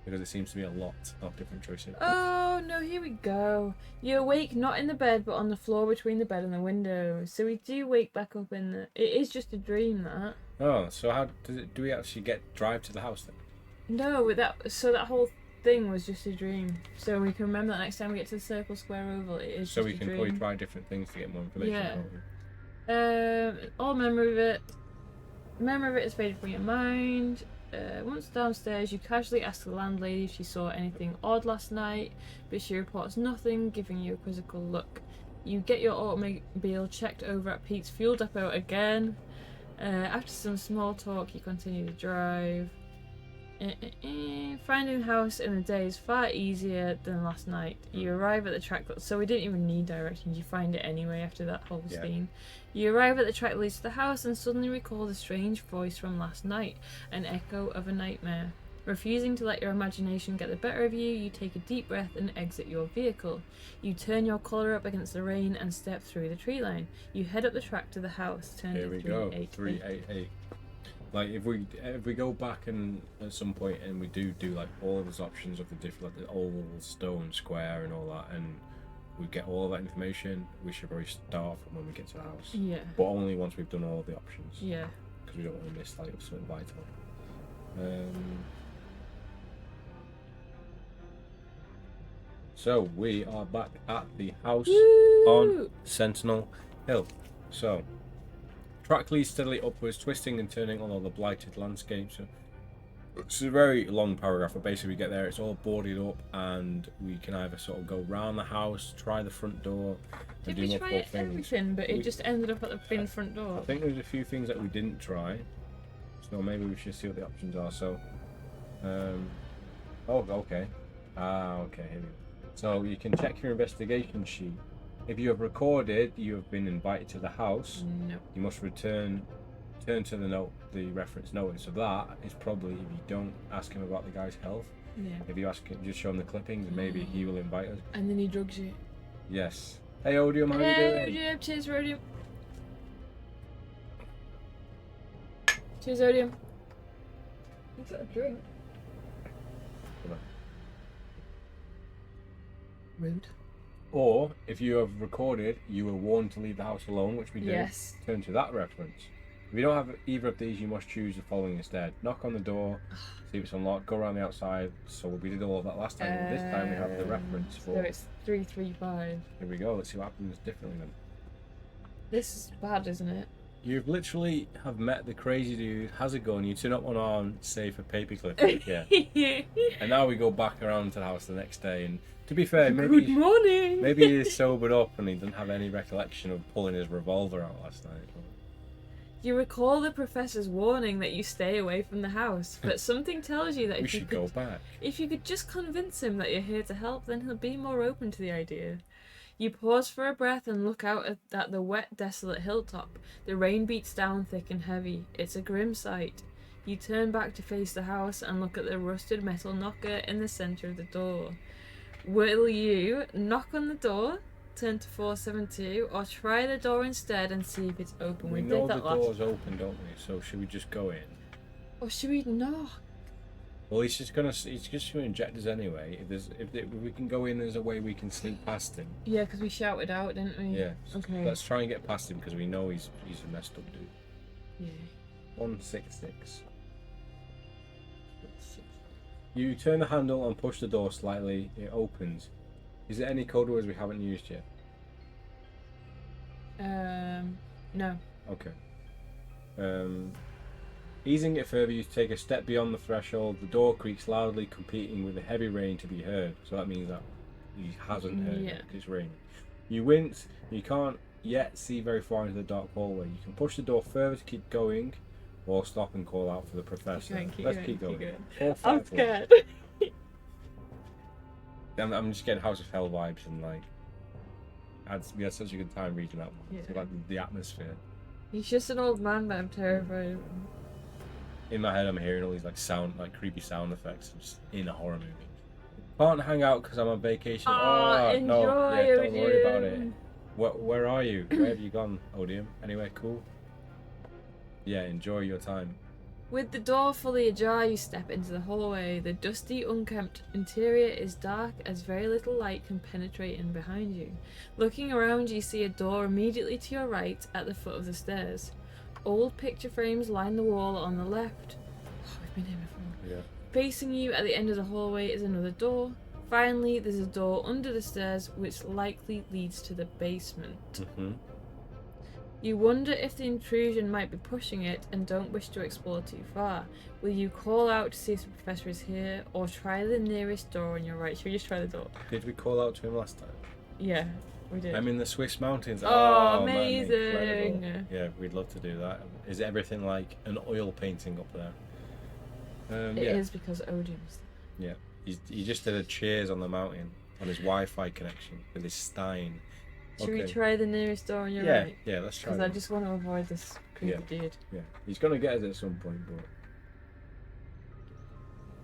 because it seems to be a lot of different choices. Oh no, here we go. You awake not in the bed but on the floor between the bed and the window. So we do wake back up in the. It is just a dream, that. Oh, so how does it? Do we actually drive to the house then? No, that whole thing was just a dream. So we can remember that next time we get to the circle, square, oval. It is. So just we a can dream. probably try different things to get more information. Yeah. Can't we? All memory of it. Memory of it is faded from your mind. Once downstairs, you casually ask the landlady if she saw anything odd last night, but she reports nothing, giving you a quizzical look. You get your automobile checked over at Pete's fuel depot again. After some small talk, you continue to drive. Finding the house in the day is far easier than last night. You arrive at the track, so we didn't even need directions. You find it anyway after that whole scene. You arrive at the track that leads to the house and suddenly recall the strange voice from last night, an echo of a nightmare. Refusing to let your imagination get the better of you, you take a deep breath and exit your vehicle. You turn your collar up against the rain and step through the tree line. You head up the track to the house. Here we go. 388. Like if we go back and at some point and we do like all of those options of the different, like the oval, stone, square, and all that, and we get all of that information, we should probably start from when we get to the house. Yeah. But only once we've done all of the options. Yeah. Because we don't want to miss like something vital. So we are back at the house on Sentinel Hill. So, track leads steadily upwards, twisting and turning on all the blighted landscape. So, it's a very long paragraph, but basically we get there, it's all boarded up, and we can either sort of go round the house, try the front door, and Did do we try multiple things. everything, but it just ended up at the bin front door? I think there's a few things that we didn't try, so maybe we should see what the options are. So, oh, okay. Okay, here we go. So you can check your investigation sheet. If you have recorded, you have been invited to the house. No. You must turn to the reference notice. So that is probably if you don't ask him about the guy's health. Yeah. If you ask him, just show him the clippings, and maybe he will invite us. And then he drugs you. Yes. Hey, Odium, how you doing? Hey, Odium. Cheers, Odium. Cheers, Odium. He's got a drink. Rude. Or if you have recorded, you were warned to leave the house alone, which we did. Yes. Turn to that reference. If you don't have either of these, you must choose the following instead. Knock on the door, see if it's unlocked, go around the outside. So we did all of that last time. And this time we have the reference for. So it's 335. Here we go. Let's see what happens differently then. This is bad, isn't it? You've literally have met the crazy dude. How's it going? You turn up on arm, say for paperclip. Yeah. And now we go back around to the house the next day. And to be fair, maybe Good morning. maybe he's sobered up and he doesn't have any recollection of pulling his revolver out last night. You recall the professor's warning that you stay away from the house, but something tells you that We if you should could, go back. if you could just convince him that you're here to help, then he'll be more open to the idea. You pause for a breath and look out at the wet, desolate hilltop. The rain beats down thick and heavy. It's a grim sight. You turn back to face the house and look at the rusted metal knocker in the centre of the door. Will you knock on the door, turn to 472, or try the door instead and see if it's open? We did know that the door's open, don't we? So should we just go in? Or should we knock? Well, he's just gonna inject us anyway. If we can go in, there's a way we can sneak past him. Yeah, because we shouted out, didn't we? Yeah. Okay. Let's try and get past him because we know he's a messed up dude. Yeah. 166. You turn the handle and push the door slightly. It opens. Is there any code words we haven't used yet? No. Okay. Easing it further, you take a step beyond the threshold. The door creaks loudly, competing with the heavy rain to be heard. So that means that he hasn't heard it because it's raining. You wince. You can't yet see very far into the dark hallway. You can push the door further to keep going, or stop and call out for the professor. Let's keep going. I'm scared. I'm just getting House of Hell vibes and like. We had such a good time reading that one. Yeah. Like the atmosphere. He's just an old man, but I'm terrified of him. In my head, I'm hearing all these like creepy sound effects just in a horror movie. Can't hang out because I'm on vacation. Enjoy, no, yeah, don't worry about it. Odium. Where are you? Where have you gone, Odium? Anywhere cool? Yeah, enjoy your time. With the door fully ajar, you step into the hallway. The dusty, unkempt interior is dark as very little light can penetrate in behind you. Looking around, you see a door immediately to your right at the foot of the stairs. Old picture frames line the wall on the left. Oh, we've been here before. Yeah. Facing you at the end of the hallway is another door. Finally, there's a door under the stairs which likely leads to the basement. Mm-hmm. You wonder if the intrusion might be pushing it and don't wish to explore too far. Will you call out to see if the professor is here, or try the nearest door on your right? Should we just try the door? Did we call out to him last time? Yeah, we did. I'm in the Swiss mountains. Oh, man, amazing. incredible. Yeah, we'd love to do that. Is everything like an oil painting up there? It is because Odium's. Yeah, he just did a cheers on the mountain on his Wi-Fi connection with his Stein. Should we try the nearest door on your right? Yeah, let's try. Because I just want to avoid this creepy dude. Yeah, he's gonna get us at some point, but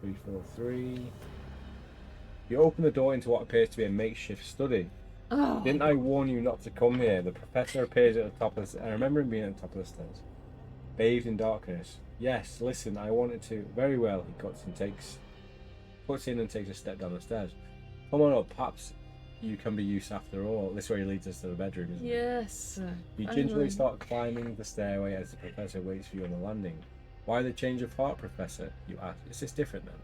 343. You open the door into what appears to be a makeshift study. Oh. Didn't I warn you not to come here? The professor appears at the top of the I remember him being at the top of the stairs. Bathed in darkness. Yes, listen, I wanted to. Very well, he puts in and takes a step down the stairs. Come on up, perhaps you can be used after all. This way leads us to the bedroom, isn't it? Yes. You gingerly start climbing the stairway as the professor waits for you on the landing. Why the change of heart, Professor? You ask. Is this different then?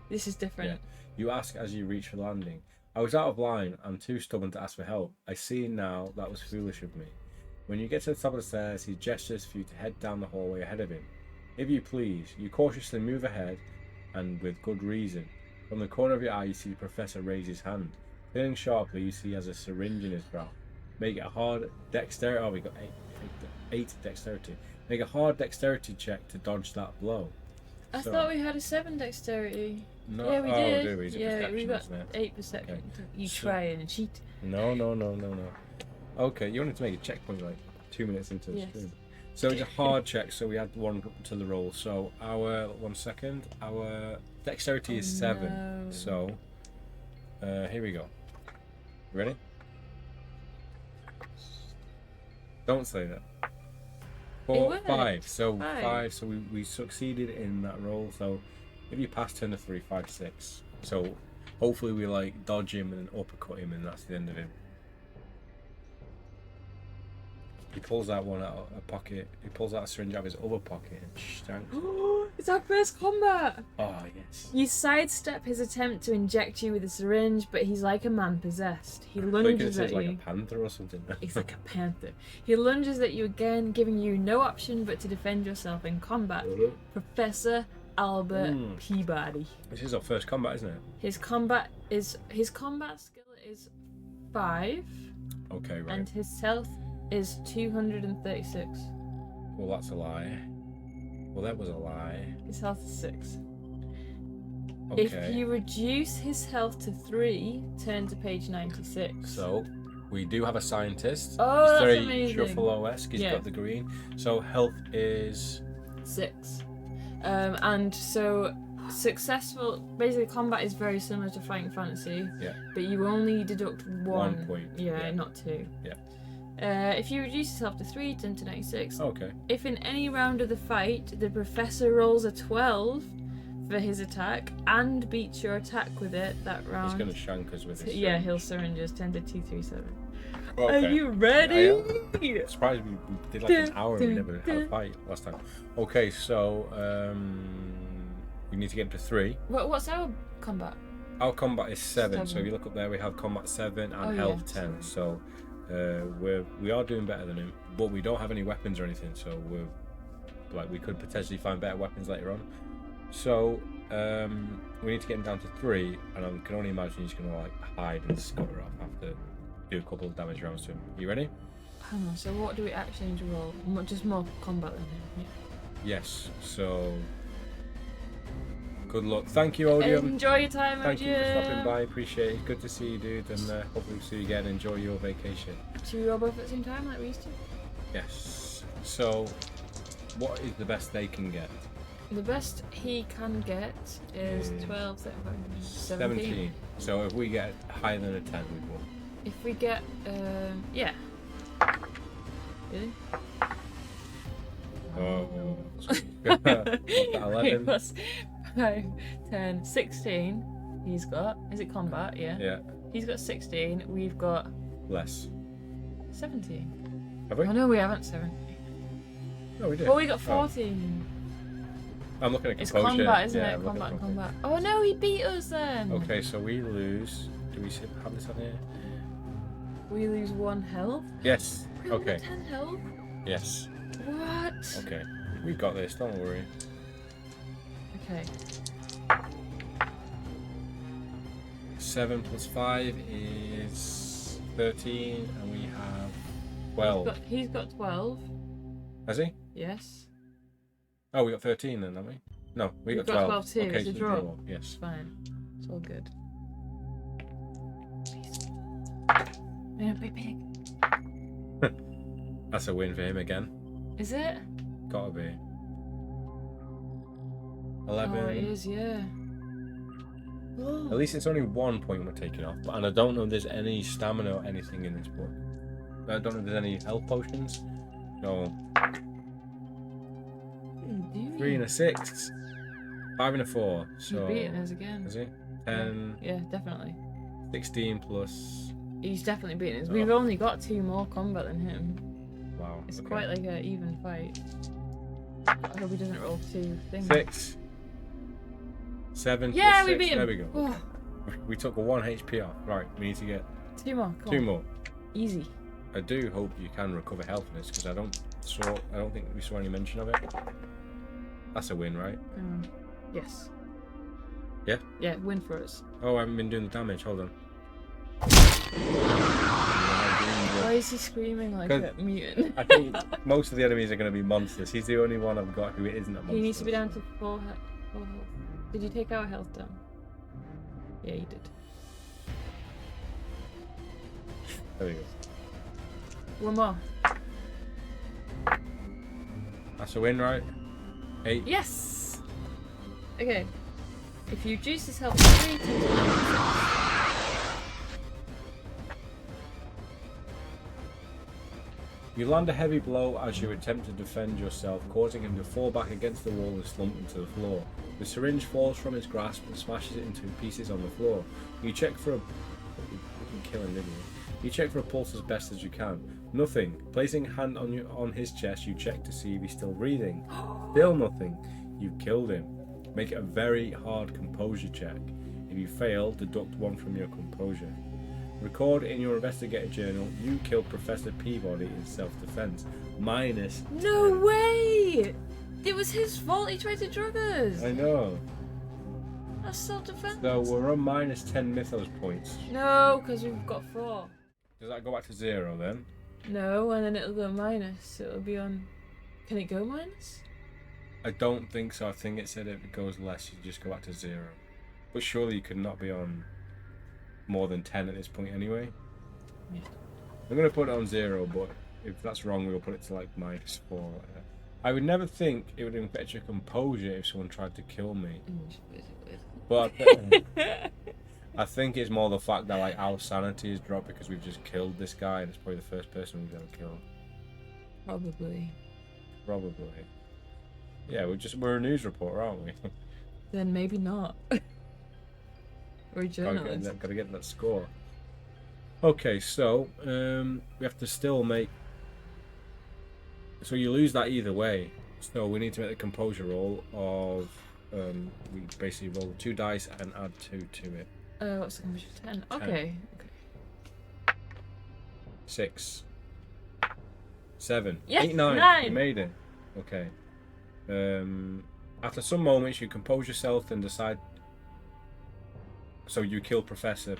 This is different. Yeah. You ask as you reach the landing. I was out of line. I'm too stubborn to ask for help. I see now that was foolish of me. When you get to the top of the stairs, he gestures for you to head down the hallway ahead of him. If you please, you cautiously move ahead, and with good reason. From the corner of your eye, you see the professor raise his hand. Turning sharply, you see he has a syringe in his mouth. Make it a hard dexterity. Oh, we got eight dexterity. Make a hard dexterity check to dodge that blow. I thought we had a 7 dexterity. No, Yeah, we did. Do we? Yeah, we got isn't it? 8 perception. Okay. You try and cheat. No. Okay, you wanted to make a checkpoint like 2 minutes into the stream. So it's a hard check, so we add 1 to the roll. So our 1 second, our dexterity is 7. No. So here we go. Ready? Don't say that. 4, 5. So 5. So we succeeded in that roll. So if you pass, turn to 3, 5, 6. So hopefully we like dodge him and then uppercut him, and that's the end of him. He pulls that one out of a pocket. He pulls out a syringe out of his other pocket and stanks. It's our first combat! Oh, yes. You sidestep his attempt to inject you with a syringe, but he's like a man possessed. He lunges at you. Like a panther or something. He's like a panther. He lunges at you again, giving you no option but to defend yourself in combat. Professor Albert Peabody. This is our first combat, isn't it? His combat skill is 5. Okay, right. And his health is 236. Well, that's a lie. Well, that was a lie. His health is 6. Okay. If you reduce his health to 3, turn to page 96. So, we do have a scientist. Oh, he's that's very amazing. Truffalo-esque. He's got the green. So, health is 6. And so successful. Basically, combat is very similar to Fighting Fantasy. Yeah. But you only deduct 1 point. Yeah, not 2. Yeah. If you reduce yourself to 3, turn to 96. Okay. If in any round of the fight the professor rolls a 12 for his attack and beats your attack with it that round, He's going to shank us with his yeah, he'll syringe us 10 to 237. Okay. Are you ready? I'm surprised we did like an hour and we never had a fight last time. Okay, so we need to get up to 3. What's our combat? Our combat is 7. So if you look up there, we have combat 7 and health 10. So we are doing better than him, but we don't have any weapons or anything. So we could potentially find better weapons later on. So we need to get him down to 3, and I can only imagine he's gonna like hide and scutter off after do a couple of damage rounds to him. You ready? Hang on. So what do we actually need to roll? Just more combat than him. Yeah. Yes. So good luck. Thank you, Odium. Enjoy your time, Thank you for Odium. stopping by. Appreciate it. Good to see you, dude, and hopefully see you again. Enjoy your vacation. Should we roll both at the same time like we used to? Yes. So, what is the best they can get? The best he can get is 12, 35, 17. So if we get higher than a 10, we'd win. If we get, yeah. Really? Oh. What's that, 11? Plus 5, 10, 16. He's got. Is it combat? Yeah. Yeah. He's got 16. We've got Less. 17. Have we? Oh no, we haven't 17. No, we did. Oh, we got 14. I'm looking at It's composure. combat, isn't Yeah, it? I'm looking Combat, at combat. Oh no, he beat us then. Okay, so we lose. Do we have this on here? We lose 1 health. Yes. We only Okay. got 10 health. Yes. What? Okay. We've got this. Don't worry. Okay. 7 plus 5 is 13, and we have 12. He's got 12. Has he? Yes. Oh, we got 13 then, haven't we? No, we We've got got 12. 12 too. Okay, It's a so draw. Yes. It's fine. It's all good. May not be big. That's a win for him again. Is it? Gotta be. 11. Oh, it is, yeah. At least it's only 1 point we're taking off. And I don't know if there's any stamina or anything in this book. I don't know if there's any health potions. No. 3 and a 6. 5 and a 4. So. He's beating us again. Is he? 10. Yeah, definitely. 16 plus. He's definitely beating us. Oh. We've only got 2 more combat than him. Wow. It's okay. quite like an even fight. I hope he doesn't roll 2 things. 6. 7. Yeah, plus we 6. beat him. There we go. Oh, We took a 1 HP off. Right, we need to get 2 more. Come 2 on. more. Easy. I do hope you can recover health in this because I don't think we saw any mention of it. That's a win, right? Yes. Yeah? Yeah, win for us. Oh, I haven't been doing the damage. Hold on. Why is he screaming like a mutant? I think most of the enemies are going to be monsters. He's the only one I've got who isn't a monster. He needs to be down to full health. Did you take our health down? Yeah, you did. There we go. One more. That's a win, right? 8. Yes! Okay. If you reduce his health to 3 times. You land a heavy blow as you attempt to defend yourself, causing him to fall back against the wall and slump into the floor. The syringe falls from his grasp and smashes it into pieces on the floor. You check for a... You can kill him, didn't you? You check for a pulse as best as you can. Nothing. Placing a hand on his chest, you check to see if he's still breathing. Still nothing. You've killed him. Make it a very hard composure check. If you fail, deduct 1 from your composure. Record in your investigator journal, you killed Professor Peabody in self-defense. -10. No way! It was his fault, he tried to drug us! I know. That's self-defense. So we're on -10 mythos points. No, because we've got 4. Does that go back to 0 then? No, and then it'll go minus. It'll be on... Can it go minus? I don't think so. I think it said if it goes less, you just go back to 0. But surely you could not be on more than 10 at this point anyway. Yeah. I'm going to put it on 0, but if that's wrong, we'll put it to like -4. I would never think it would affect your composure if someone tried to kill me. But I think it's more the fact that like our sanity is dropped because we've just killed this guy and it's probably the first person we've ever killed. Probably. Yeah, we're a news reporter, aren't we? Then maybe not. We're a journalist. Gotta get that score. Okay, so we have to still make. So you lose that either way. So we need to make the composure roll of. We basically roll 2 dice and add 2 to it. What's the composure? 10. Okay. 6, 7, Yes, 8, 9. 9. You made it. Okay. After some moments, you compose yourself and decide. So you kill Professor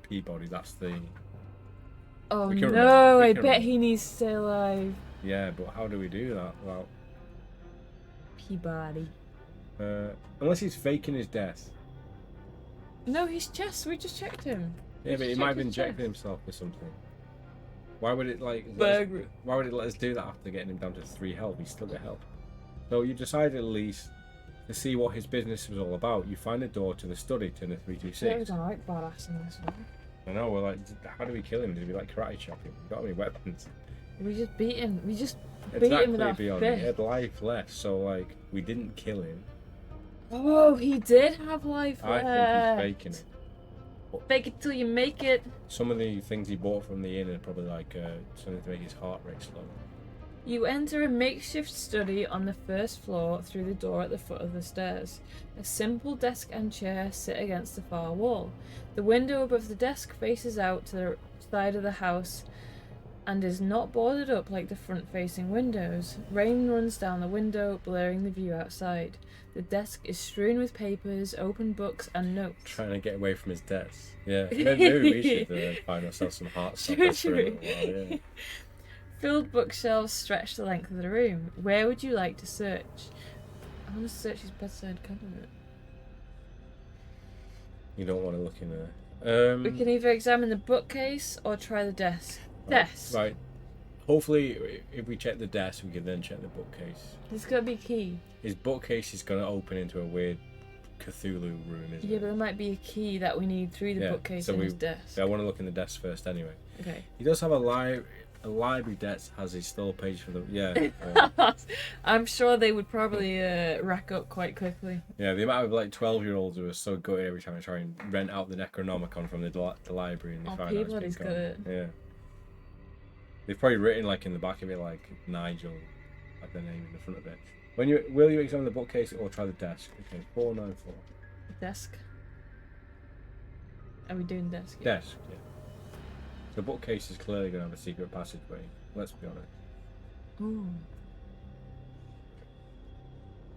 Peabody. That's the. Oh no! I bet he needs to stay alive. Yeah, but how do we do that? Well, Peabody. Unless he's faking his death. No, his chest. We just checked him. Yeah, but he might have injected himself with something. Why would it like? Why would it let us do that after getting him down to 3 health? He's still got health. So you decided at least to see what his business was all about. You find a door to the study, turn the 326. Yeah, he was alright badass in this one. I know. We're like, how do we kill him? Did we like karate chop him? We got any weapons? We just beat him. We just beat him with our Beyond. fist. He had life left, so like we didn't kill him. Oh, he did have life left. I think he's faking it. Fake it till you make it. Some of the things he bought from the inn are probably like something to make his heart rate slow. You enter a makeshift study on the first floor through the door at the foot of the stairs. A simple desk and chair sit against the far wall. The window above the desk faces out to the side of the house and is not boarded up like the front-facing windows. Rain runs down the window, blurring the view outside. The desk is strewn with papers, open books, and notes. Trying to get away from his desk. Yeah, maybe we should find ourselves some heart stoppers for a little while, yeah. Filled bookshelves stretch the length of the room. Where would you like to search? I want to search his bedside cabinet. You don't want to look in there. We can either examine the bookcase or try the desk. Desk. Right. Hopefully, if we check the desk, we can then check the bookcase. There's got to be a key. His bookcase is going to open into a weird Cthulhu room, isn't it? Yeah, but there might be a key that we need through the bookcase and his desk. Yeah, I want to look in the desk first anyway. Okay. He does have a library desk has a still page for the... Yeah. I'm sure they would probably rack up quite quickly. Yeah, the amount of like 12-year-olds who are so good every time I try and rent out the Necronomicon from the library and they find out it's been gone. Yeah. They've probably written like in the back of it like Nigel, like their name in the front of it. Will you examine the bookcase or try the desk? Okay, 494. Desk. Are we doing desk? Yeah. Desk, yeah. The bookcase is clearly going to have a secret passageway. Let's be honest. Ooh.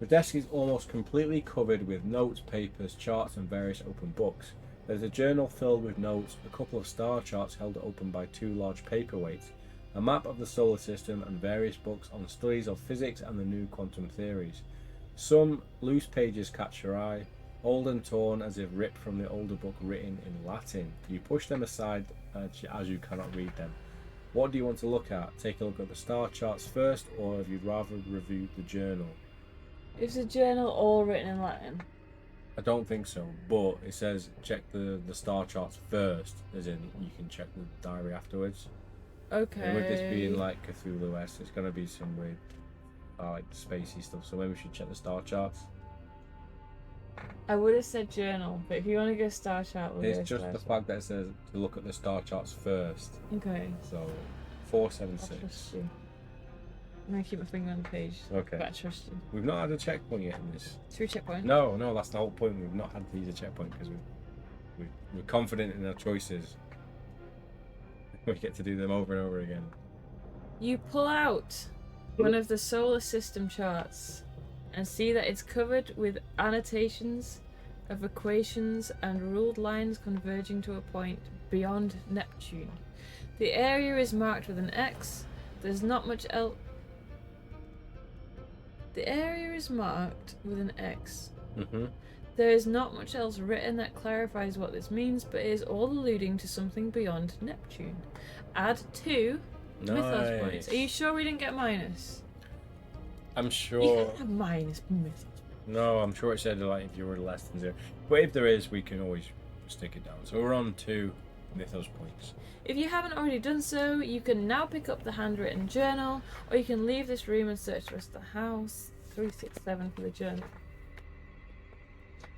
The desk is almost completely covered with notes, papers, charts, and various open books. There's a journal filled with notes, a couple of star charts held open by 2 large paperweights, a map of the solar system, and various books on studies of physics and the new quantum theories. Some loose pages catch your eye, old and torn as if ripped from the older book written in Latin. You push them aside as you cannot read them. What do you want to look at? Take a look at the star charts first, or if you'd rather review the journal? Is the journal all written in Latin? I don't think so, but it says check the star charts first, as in you can check the diary afterwards. Okay. And with this being like Cthulhu-esque, it's going to be some weird like spacey stuff, so maybe we should check the star charts. I would have said journal, but if you want to go star chart, we'll It's go just star the chart. fact that it says to look at the star charts first. Okay. So I 476. trust you. I'm gonna keep my finger on the page. Okay. But I trust you. We've not had a checkpoint yet in this. 3 checkpoint. No, that's the whole point. We've not had to use a checkpoint because we're confident in our choices. We get to do them over and over again. You pull out one of the solar system charts and see that it's covered with annotations of equations and ruled lines converging to a point beyond Neptune. The area is marked with an X. There's not much else. The area is marked with an X. There is not much else written that clarifies what this means, but it is all alluding to something beyond Neptune. Add 2 mythos points. Are you sure we didn't get minus? I'm You sure. can't have minus mythos. No, I'm sure it said like if you were less than 0. But if there is, we can always stick it down. So we're on 2 mythos points. If you haven't already done so, you can now pick up the handwritten journal, or you can leave this room and search the rest of the house. 367 for the journal.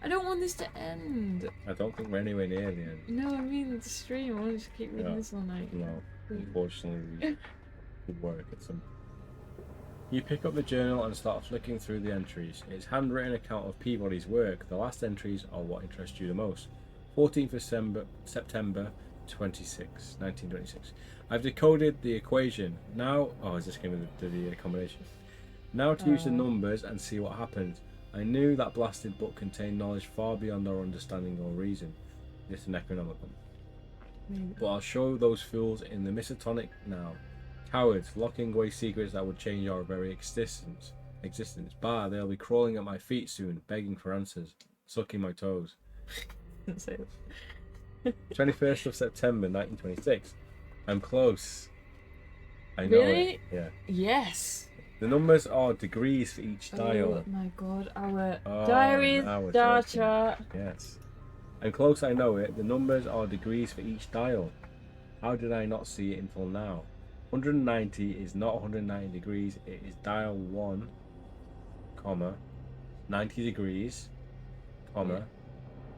I don't want this to end. I don't think we're anywhere near the end. No, I mean the stream. I want to just keep reading this all night. No, unfortunately, we would work at some. You pick up the journal and start flicking through the entries. It's handwritten account of Peabody's work. The last entries are what interest you the most. 14th of September 1926. I've decoded the equation. Now, is this going to the combination? Now to use the numbers and see what happens. I knew that blasted book contained knowledge far beyond our understanding or reason. It's an Necronomicon. But I'll show those fools in the Misotonic now. Cowards, locking away secrets that would change our very existence. Bah, they'll be crawling at my feet soon, begging for answers, sucking my toes. 21st of September 1926. I'm close. I know Really? it. Yeah. Yes. The numbers are degrees for each dial. Oh my god, our Oh, diary now we're star talking. chart. Yes. I'm close, I know it. The numbers are degrees for each dial. How did I not see it until now? 190 is not 190 degrees. It is dial 1, comma, 90 degrees, comma,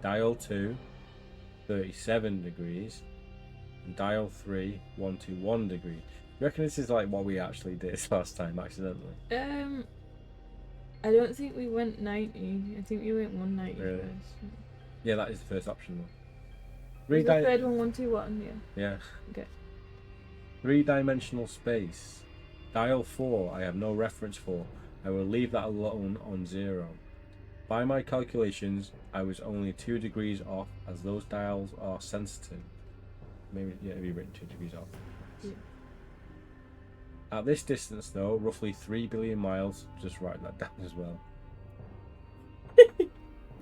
dial 2, 37 degrees, and dial 3, 121 degrees. You reckon this is like what we actually did last time accidentally? I don't think we went 90. I think we went 190 Really? first. Yeah, that is the first option though. Was the third one 121? Yeah. Yeah. Okay. 3-dimensional space. Dial 4 I have no reference for. I will leave that alone on 0. By my calculations, I was only 2 degrees off as those dials are sensitive. Maybe, yeah, it'd be written 2 degrees off. Yeah. At this distance though, roughly 3 billion miles, just write that down as well.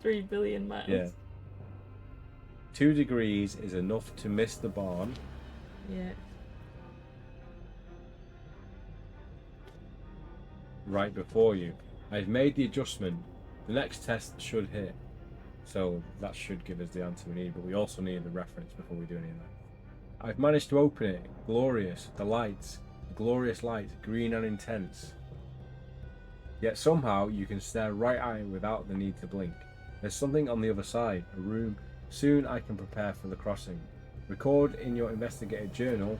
3 billion miles. Yeah. 2 degrees is enough to miss the barn. Yeah. Right before you. I've made the adjustment. The next test should hit. So that should give us the answer we need, but we also need the reference before we do any of that. I've managed to open it. Glorious. The lights. The glorious light. Green and intense. Yet somehow you can stare right at it without the need to blink. There's something on the other side. A room. Soon I can prepare for the crossing. Record in your investigative journal.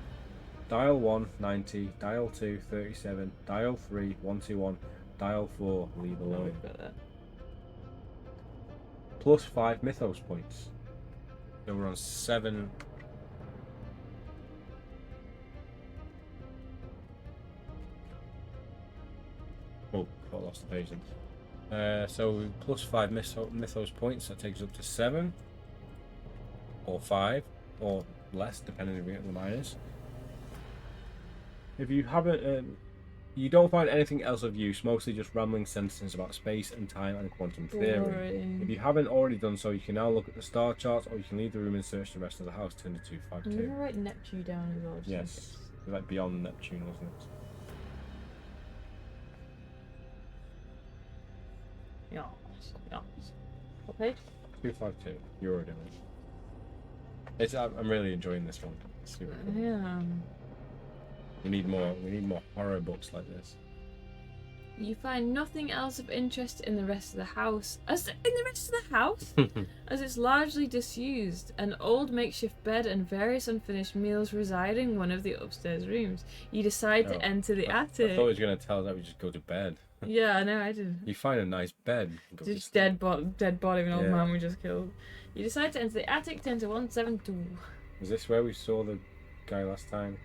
Dial 1, 90. Dial 2, 37. Dial 3, 121. Dial 4, leave alone. We've got that. Plus 5 mythos points. So we're on 7 Oh, I lost the page then. So plus 5 mythos points, that takes us up to 7. Or 5. Or less, depending if you get the minus. If you haven't... you don't find anything else of use, mostly just rambling sentences about space and time and quantum theory. Boring. If you haven't already done so, you can now look at the star charts, or you can leave the room and search the rest of the house. Turn to I'm 252. gonna write Neptune down as well. Just in Yes, case. it's like beyond Neptune, wasn't it? Yes. Yes. What page? 252. You're already on it. It's. I'm really enjoying this one. It's super cool. Yeah. We need more. We need more horror books like this. You find nothing else of interest in the rest of the house. As it's largely disused. An old makeshift bed and various unfinished meals reside in one of the upstairs rooms. You decide to enter the attic. I thought he was going to tell us that we just go to bed. Yeah, I know, I did. You find a nice bed. and go to Just sleep. dead body of an old Yeah. man we just killed. You decide to enter the attic, turn to 172. Was this where we saw the guy last time?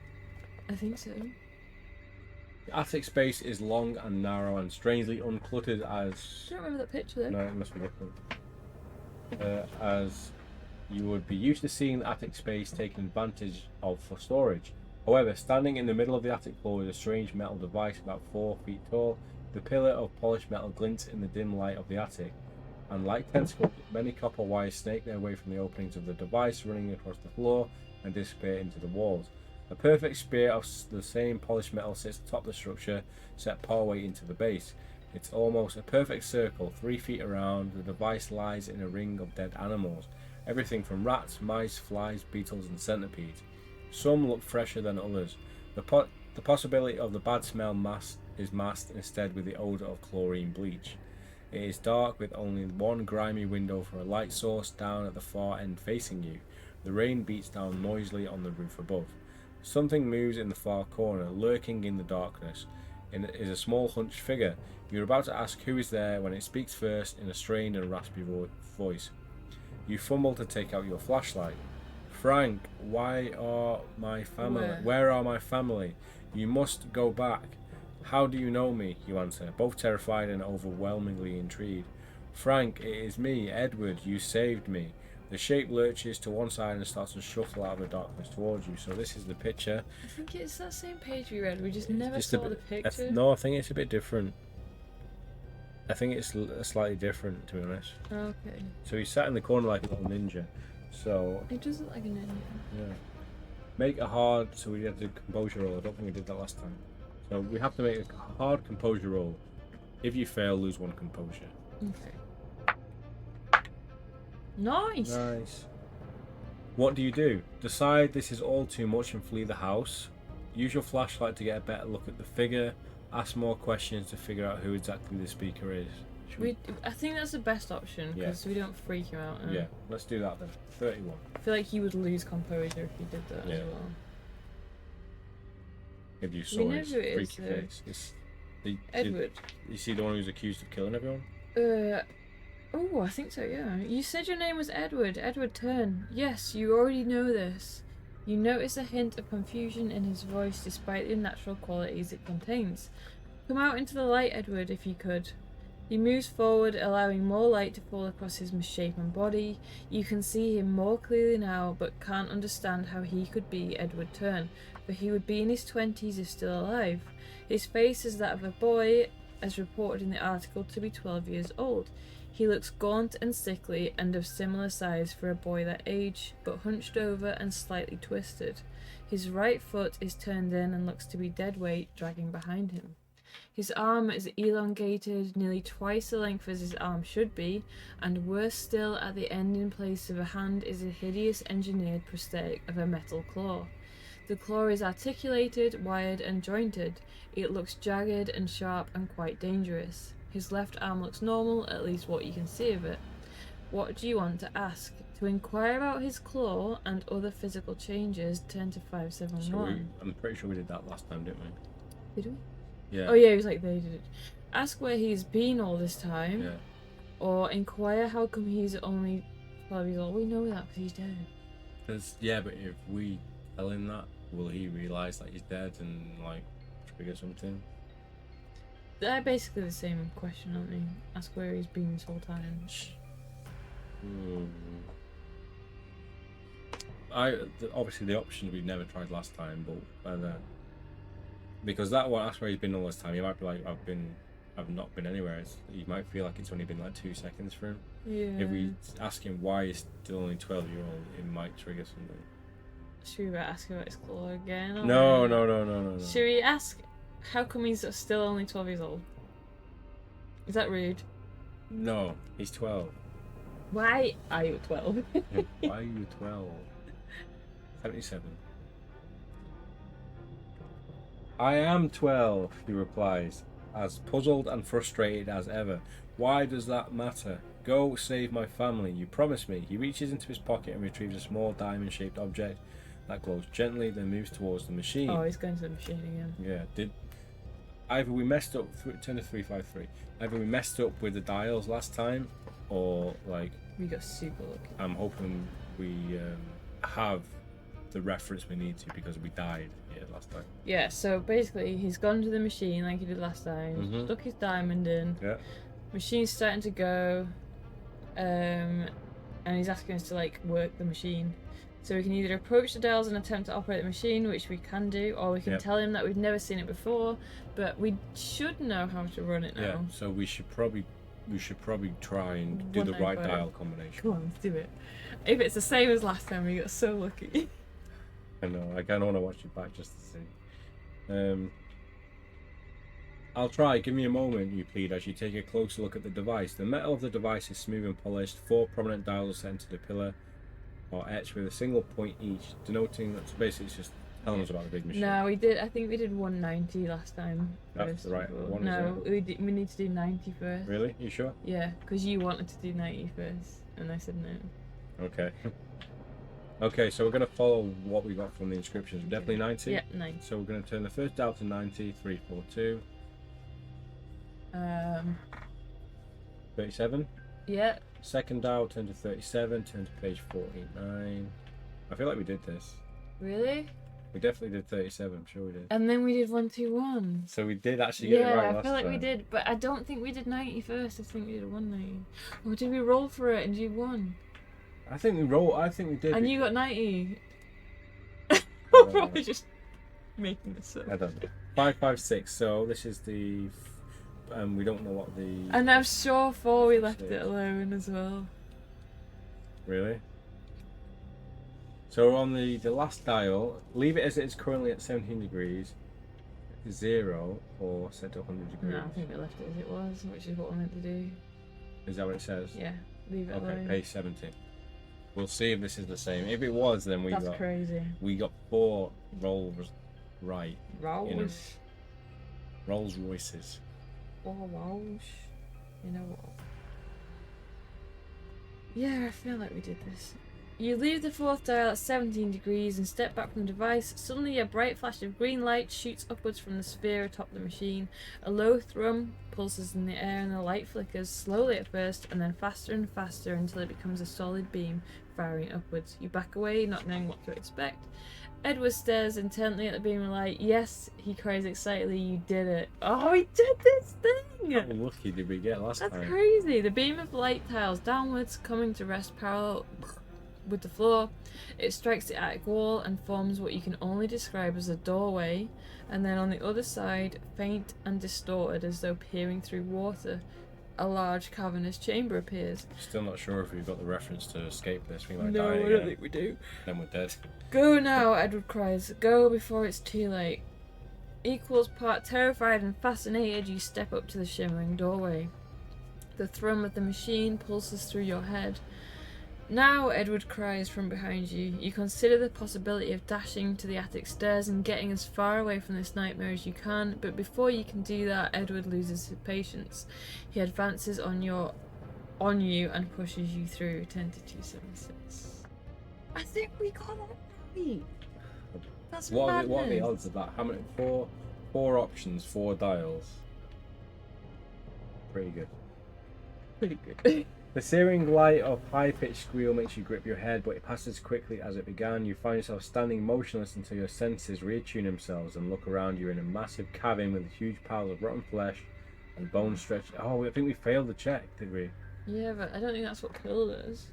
I think so. The attic space is long and narrow and strangely uncluttered as... I don't remember that picture though. No, it must be different. As you would be used to seeing the attic space taken advantage of for storage. However, standing in the middle of the attic floor is a strange metal device about 4 feet tall. The pillar of polished metal glints in the dim light of the attic, and like tentacles, many copper wires snake their way from the openings of the device, running across the floor and disappear into the walls. A perfect spear of the same polished metal sits atop the structure, set partway into the base. It's almost a perfect circle, 3 feet around. The device lies in a ring of dead animals. Everything from rats, mice, flies, beetles and centipedes. Some look fresher than others. The possibility of the bad smell is masked instead with the odour of chlorine bleach. It is dark with only one grimy window for a light source down at the far end facing you. The rain beats down noisily on the roof above. Something moves in the far corner, lurking in the darkness. It is a small hunched figure. You're about to ask who is there when it speaks first in a strained and raspy voice. You fumble to take out your flashlight. Frank, where are my family? Where are my family? You must go back. How do you know me? You answer, both terrified and overwhelmingly intrigued. Frank, it is me, Edward. You saved me. The shape lurches to one side and starts to shuffle out of the darkness towards you. So this is the picture. I think it's that same page we read. We just never Just saw the picture. No, I think it's a bit different. I think it's slightly different, to be honest. Okay. So he sat in the corner like a little ninja. So It does look like a ninja. yeah, make a hard. So we had to composure roll. I don't think we did that last time. So we have to make a hard composure roll. If you fail, lose 1 composure. Okay. Nice. Nice. What do? Decide this is all too much and flee the house. Use your flashlight to get a better look at the figure. Ask more questions to figure out who exactly the speaker is. I think that's the best option because we don't freak him out. Yeah, let's do that then. 31. I feel like he would lose composure if he did that Yeah. as well. If you saw know his who it is, freaky though. face. Edward. You see the one who's accused of killing everyone? Oh, I think so, yeah. You said your name was Edward. Edward Turn. Yes, you already know this. You notice a hint of confusion in his voice despite the natural qualities it contains. Come out into the light, Edward, if you could. He moves forward, allowing more light to fall across his misshapen body. You can see him more clearly now, but can't understand how he could be Edward Turn, for he would be in his 20s if still alive. His face is that of a boy, as reported in the article to be 12 years old. He looks gaunt and sickly and of similar size for a boy that age, but hunched over and slightly twisted. His right foot is turned in and looks to be dead weight dragging behind him. His arm is elongated, nearly twice the length as his arm should be, and worse still, at the end in place of a hand is a hideous engineered prosthetic of a metal claw. The claw is articulated, wired and jointed. It looks jagged and sharp and quite dangerous. His left arm looks normal, at least what you can see of it. What do you want to ask? To inquire about his claw and other physical changes, turn to 571. I'm pretty sure we did that last time, didn't we? Did we? Yeah. Oh yeah, he was like, they did it. Ask where he's been all this time. Yeah. Or inquire how come he's only 12 years old. We know that because he's dead. But if we tell him that, will he realise that he's dead and like trigger something? They're basically the same question, aren't they? Ask where he's been this whole time. Obviously the option we've never tried last time, but because that one, that's where he's been all this time. He might be like, I've not been anywhere. He might feel like it's only been like 2 seconds for him. Yeah. If we ask him why he's still only 12-year-old, it might trigger something. Should we ask about his claw again? Or No. Should we ask how come he's still only 12 years old? Is that rude? No, he's 12. Why are you 12? Why are you 12? 77. I am 12, he replies, as puzzled and frustrated as ever. Why does that matter? Go save my family, you promised me. He reaches into his pocket and retrieves a small diamond-shaped object that glows gently, then moves towards the machine. Oh, he's going to the machine again. Yeah, either we messed up, turn to 353, either we messed up with the dials last time, or like... We got super lucky. I'm hoping we have the reference we need to, because we died here last time. Yeah, so basically he's gone to the machine like he did last time, stuck his diamond in, machine's starting to go, and he's asking us to like work the machine. So we can either approach the dials and attempt to operate the machine, which we can do, or we can tell him that we've never seen it before, but we should know how to run it now. Yeah, so we should probably try and do the right dial combination. Come on, let's do it. If it's the same as last time, we got so lucky. I know, I kind of want to watch it back just to see. I'll try, give me a moment, you plead, as you take a closer look at the device. The metal of the device is smooth and polished. 4 prominent dials are set into the pillar, or etched with a single point each, denoting that basically it's just telling us about the big machine. No, I think we did 190 last time. That's the right one, No, we need to do 90 first. Really? You sure? Yeah, because you wanted to do 90 first, and I said no. Okay. Okay, so we're going to follow what we got from the inscriptions. Definitely 90? Yeah, 90. So we're going to turn the first dial to 90, 342. 37. Yeah. Second dial, turn to 37, turn to page 489. I feel like we did this. Really? We definitely did 37, I'm sure we did. And then we did 121. So we did actually get it right last time. Yeah, I feel like we did, but I don't think we did 90 first. I think we did 190. Or did we roll for it and do 1? I think we did. And you got 90. We're probably just making this up. I don't know. 556, so this is the... we don't know what the... And I'm sure 4 we left it alone as well. Really? So on the last dial, leave it as it is currently at 17 degrees, 0, or set to 100 degrees. No, I think we left it as it was, which is what we're meant to do. Is that what it says? Yeah, leave it alone. Okay, page 70. We'll see if this is the same. If it was, then That's crazy. We got 4 rolls right. Rolls. Rolls Royces. Oh, Rolls. You know what? Yeah, I feel like we did this. You leave the 4th dial at 17 degrees and step back from the device. Suddenly a bright flash of green light shoots upwards from the sphere atop the machine. A low thrum pulses in the air and the light flickers, slowly at first and then faster and faster until it becomes a solid beam firing upwards. You back away, not knowing what to expect. Edward stares intently at the beam of light. Yes, he cries excitedly, you did it. Oh, we did this thing! How lucky did we get last time? That's crazy. The beam of light tiles downwards, coming to rest parallel with the floor. It strikes the attic wall and forms what you can only describe as a doorway, and then on the other side, faint and distorted as though peering through water, a large cavernous chamber appears. Still not sure if we've got the reference to escape this. We might No, die I again. don't think we do. Then we're dead. Go now, Edward cries. Go before it's too late. Equals part terrified and fascinated, you step up to the shimmering doorway. The thrum of the machine pulses through your head. Now, Edward cries from behind you. You consider the possibility of dashing to the attic stairs and getting as far away from this nightmare as you can, but before you can do that, Edward loses his patience. He advances on you and pushes you through. 10 to 276. I think we got that right. That's madness. What are the odds of that? How many? Four options, 4 dials. Pretty good. Pretty good. The searing light of high-pitched squeal makes you grip your head, but it passes quickly as it began. You find yourself standing motionless until your senses reattune themselves and look around you in a massive cabin with huge piles of rotten flesh And bone stretch. Oh, I think we failed the check, did we? Yeah, but I don't think that's what killed us.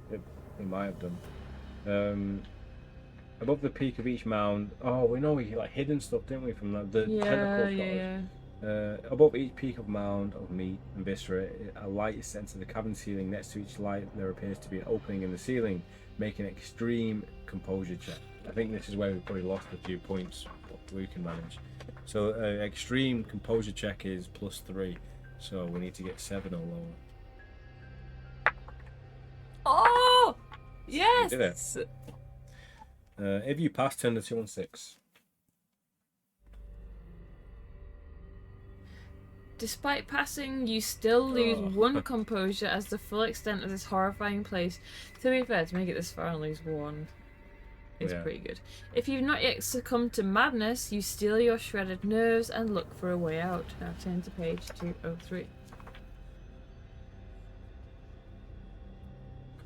We might have done. Above the peak of each mound. Oh, we know we like hidden stuff, didn't we? From the tentacles got us. Above each peak of mound of meat and viscera, a light is sent to the cavern ceiling. Next to each light, there appears to be an opening in the ceiling. Make an extreme composure check. I think this is where we probably lost a few points, but we can manage. So, extreme composure check is +3. So we need to get 7 or lower. Oh! Yes! You did it. If you pass, turn the 2 on 6. Despite passing, you still lose 1 composure as the full extent of this horrifying place. To be fair, to make it this far and lose 1 is pretty good. If you've not yet succumbed to madness, you steel your shredded nerves and look for a way out. Now turn to page 203.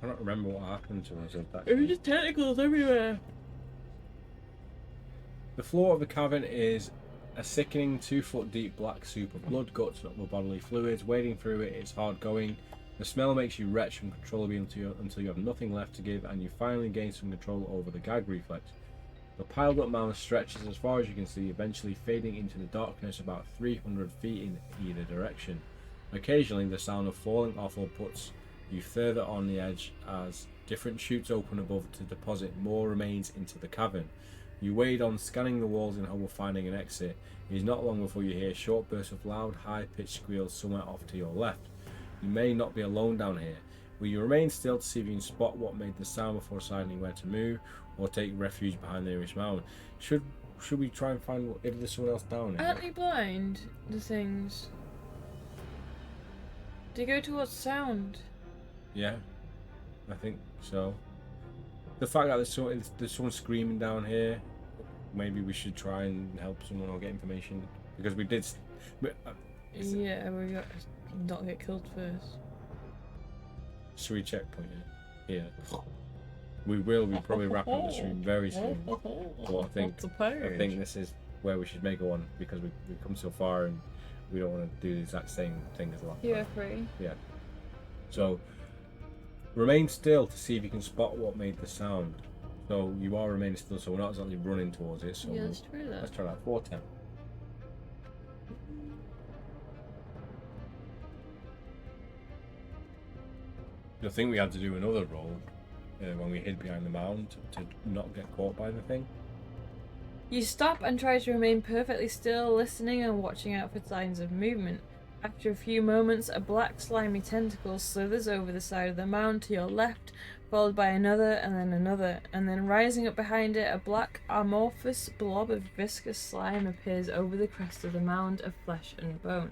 I don't remember what happened to us at that. It was just tentacles everywhere. The floor of the cavern is a sickening 2-foot deep black soup of blood, guts, and other bodily fluids. Wading through it is hard going. The smell makes you retch uncontrollably until you have nothing left to give, and you finally gain some control over the gag reflex. The piled up mound stretches as far as you can see, eventually fading into the darkness about 300 feet in either direction. Occasionally, the sound of falling offal puts you further on the edge as different chutes open above to deposit more remains into the cavern. You wade on, scanning the walls in hope of finding an exit. It is not long before you hear short bursts of loud, high-pitched squeals somewhere off to your left. You may not be alone down here. Will you remain still to see if you can spot what made the sound before deciding where to move, or take refuge behind the nearest mound? Should we try and find if there's someone else down here? Aren't they blind, the things? Do you go towards sound? Yeah, I think so. The fact that there's someone screaming down here, maybe we should try and help someone or get information, because we did. Yeah, we got to not get killed first. Should we checkpoint it? Here. We will be probably wrapping up the stream very soon. But I think this is where we should make one, because we've come so far and we don't want to do the exact same thing as last time. You are free. Yeah. So remain still to see if you can spot what made the sound. So you are remaining still, so we're not exactly running towards it. So yeah, let's try that. Let's try that. 410. I think we had to do another roll when we hid behind the mound to not get caught by the thing. You stop and try to remain perfectly still, listening and watching out for signs of movement. After a few moments, a black slimy tentacle slithers over the side of the mound to your left, followed by another, and then rising up behind it, a black amorphous blob of viscous slime appears over the crest of the mound of flesh and bone.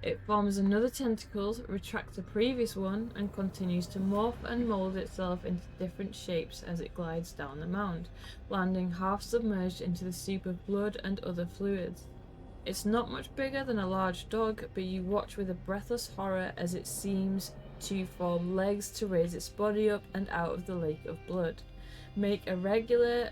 It forms another tentacle, retracts a previous one, and continues to morph and mould itself into different shapes as it glides down the mound, landing half submerged into the soup of blood and other fluids. It's not much bigger than a large dog, but you watch with a breathless horror as it seems to form legs to raise its body up and out of the lake of blood. Make a regular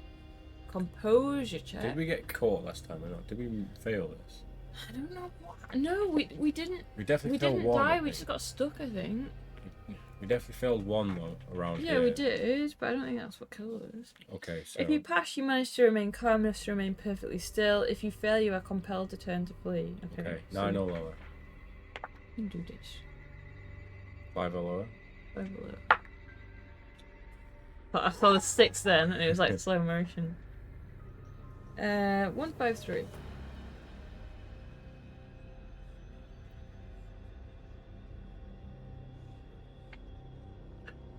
composure check. Did we get caught last time or not? Did we fail this? I don't know. No, we didn't. We definitely failed didn't one. die. We just got stuck, I think. We definitely failed one though around here. Yeah, we did, but I don't think that's what killed us. Okay, so if you pass, you manage to remain calm enough to remain perfectly still. If you fail, you are compelled to turn to flee. Okay, 9 or lower. You can do this. 5 or lower. 5 or lower. But I saw the 6 then, and it was like slow motion. 153.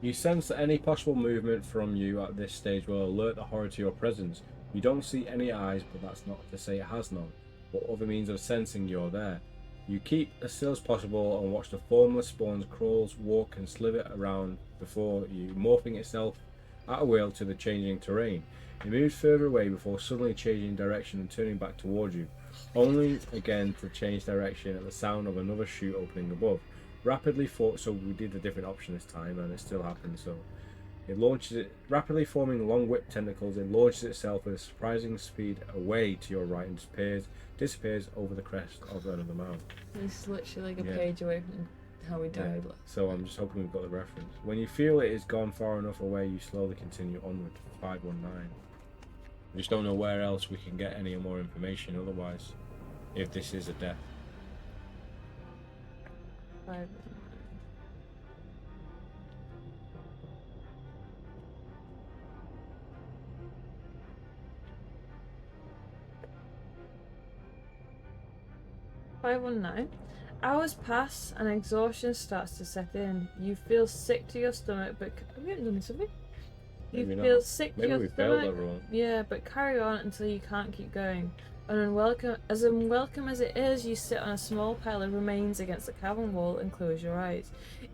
You sense that any possible movement from you at this stage will alert the horror to your presence. You don't see any eyes, but that's not to say it has none. What other means of sensing you're there? You keep as still as possible and watch the formless spawns crawls, walk and slither around before you, morphing itself at a will to the changing terrain. It moves further away before suddenly changing direction and turning back towards you, only again to change direction at the sound of another chute opening above. Rapidly fought, so we did a different option this time and it still happened, so It launches it rapidly, forming long whip tentacles. It launches itself at a surprising speed away to your right and disappears over the crest of another mountain. This is literally like a page away from how we died. Yeah. So I'm just hoping we've got the reference. When you feel it is gone far enough away, you slowly continue onward. 519. We just don't know where else we can get any more information otherwise, if this is a death. 5. Hours pass and exhaustion starts to set in. You feel sick to your stomach, but we haven't done this, have we? You Maybe feel not. sick to Maybe your we failed stomach. everyone. Yeah, but carry on until you can't keep going. Unwelcome as it is, you sit on a small pile of remains against the cavern wall and close your eyes.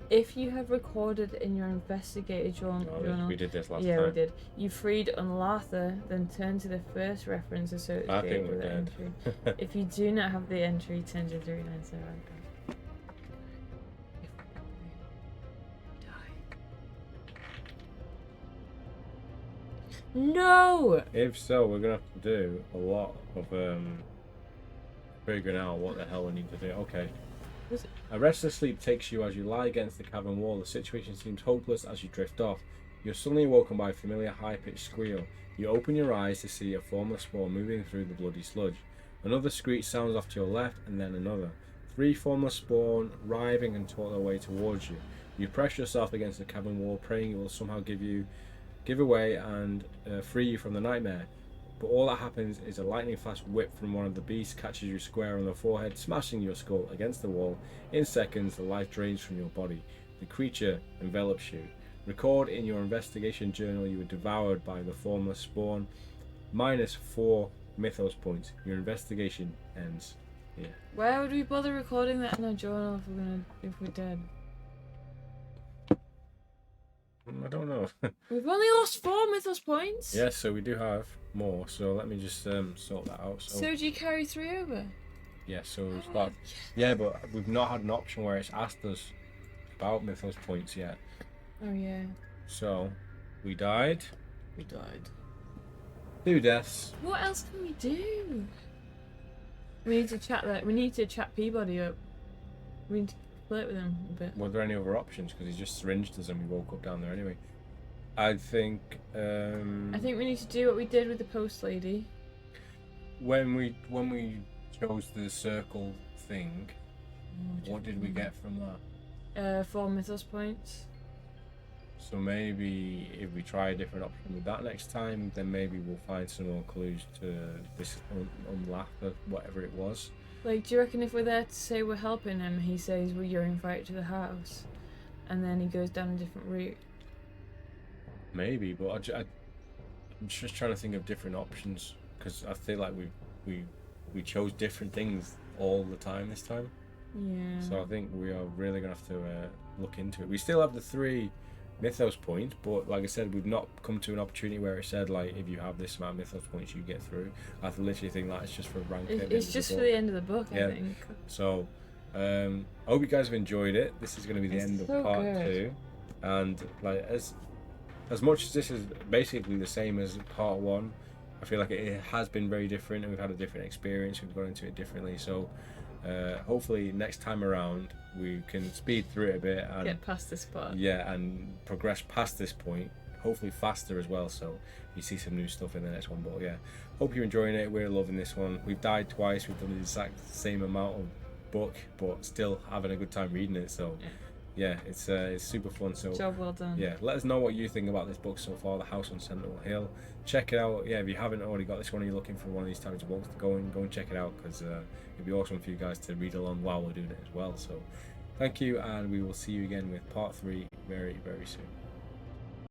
If you have recorded in your investigative journal, we did this last time. Yeah, we did. You freed Unlatha, then turn to the first reference associated with the entry. If you do not have the entry, turn to 397. No! If so, we're gonna have to do a lot of figuring out what the hell we need to do. Okay. A restless sleep takes you as you lie against the cavern wall. The situation seems hopeless as you drift off. You're suddenly woken by a familiar high-pitched squeal. You open your eyes to see a formless spawn moving through the bloody sludge. Another screech sounds off to your left, and then another. 3 formless spawn, writhing and tore their way towards you. You press yourself against the cavern wall, praying it will somehow give away and free you from the nightmare. But all that happens is a lightning flash whip from one of the beasts catches you square on the forehead, smashing your skull against the wall. In seconds, the life drains from your body. The creature envelops you. Record in your investigation journal you were devoured by the formless spawn. -4 mythos points. Your investigation ends here. Why would we bother recording that in our journal if we're dead? I don't know. We've only lost 4 mythos points. Yes, so we do have more. So let me just sort that out. So do you carry 3 over? Yeah, so it's about, yeah, but we've not had an option where it's asked us about mythos points yet. Oh yeah. So we died. 2 deaths. What else can we do? We need to chat We need to chat Peabody up. We need to flirt with him a bit. Were there any other options? Because he just syringed us and we woke up down there anyway. I think we need to do what we did with the post lady. When we chose the circle thing, what did we get from that? 4 mythos points. So maybe if we try a different option with that next time, then maybe we'll find some more clues to this Unlatha, whatever it was. Like, do you reckon if we're there to say we're helping him, he says, well, you're invited to the house, and then he goes down a different route? Maybe, but I'm just trying to think of different options, because I feel like we chose different things all the time this time. Yeah. So I think we are really going to have to look into it. We still have the 3 mythos points, but like I said, we've not come to an opportunity where it said, like, if you have this amount of mythos points, you get through. I literally think that it's just for rank. It's just for the end of the book, I think. So, I hope you guys have enjoyed it. This is going to be the end of part 2, and like as much as this is basically the same as part 1, I feel like it has been very different, and we've had a different experience. We've gone into it differently, so hopefully next time around we can speed through it a bit and get past this part. Yeah, and progress past this point, hopefully faster as well, so you see some new stuff in the next one. But yeah, hope you're enjoying it. We're loving this one. We've died twice, we've done the exact same amount of book, but still having a good time reading it. So yeah, it's super fun. So job well done. Yeah, let us know what you think about this book so far, The House on Sentinel Hill. Check it out. Yeah, if you haven't already got this one and you're looking for one of these types of books, go and check it out, because it'd be awesome for you guys to read along while we're doing it as well. So thank you, and we will see you again with part 3 very, very soon.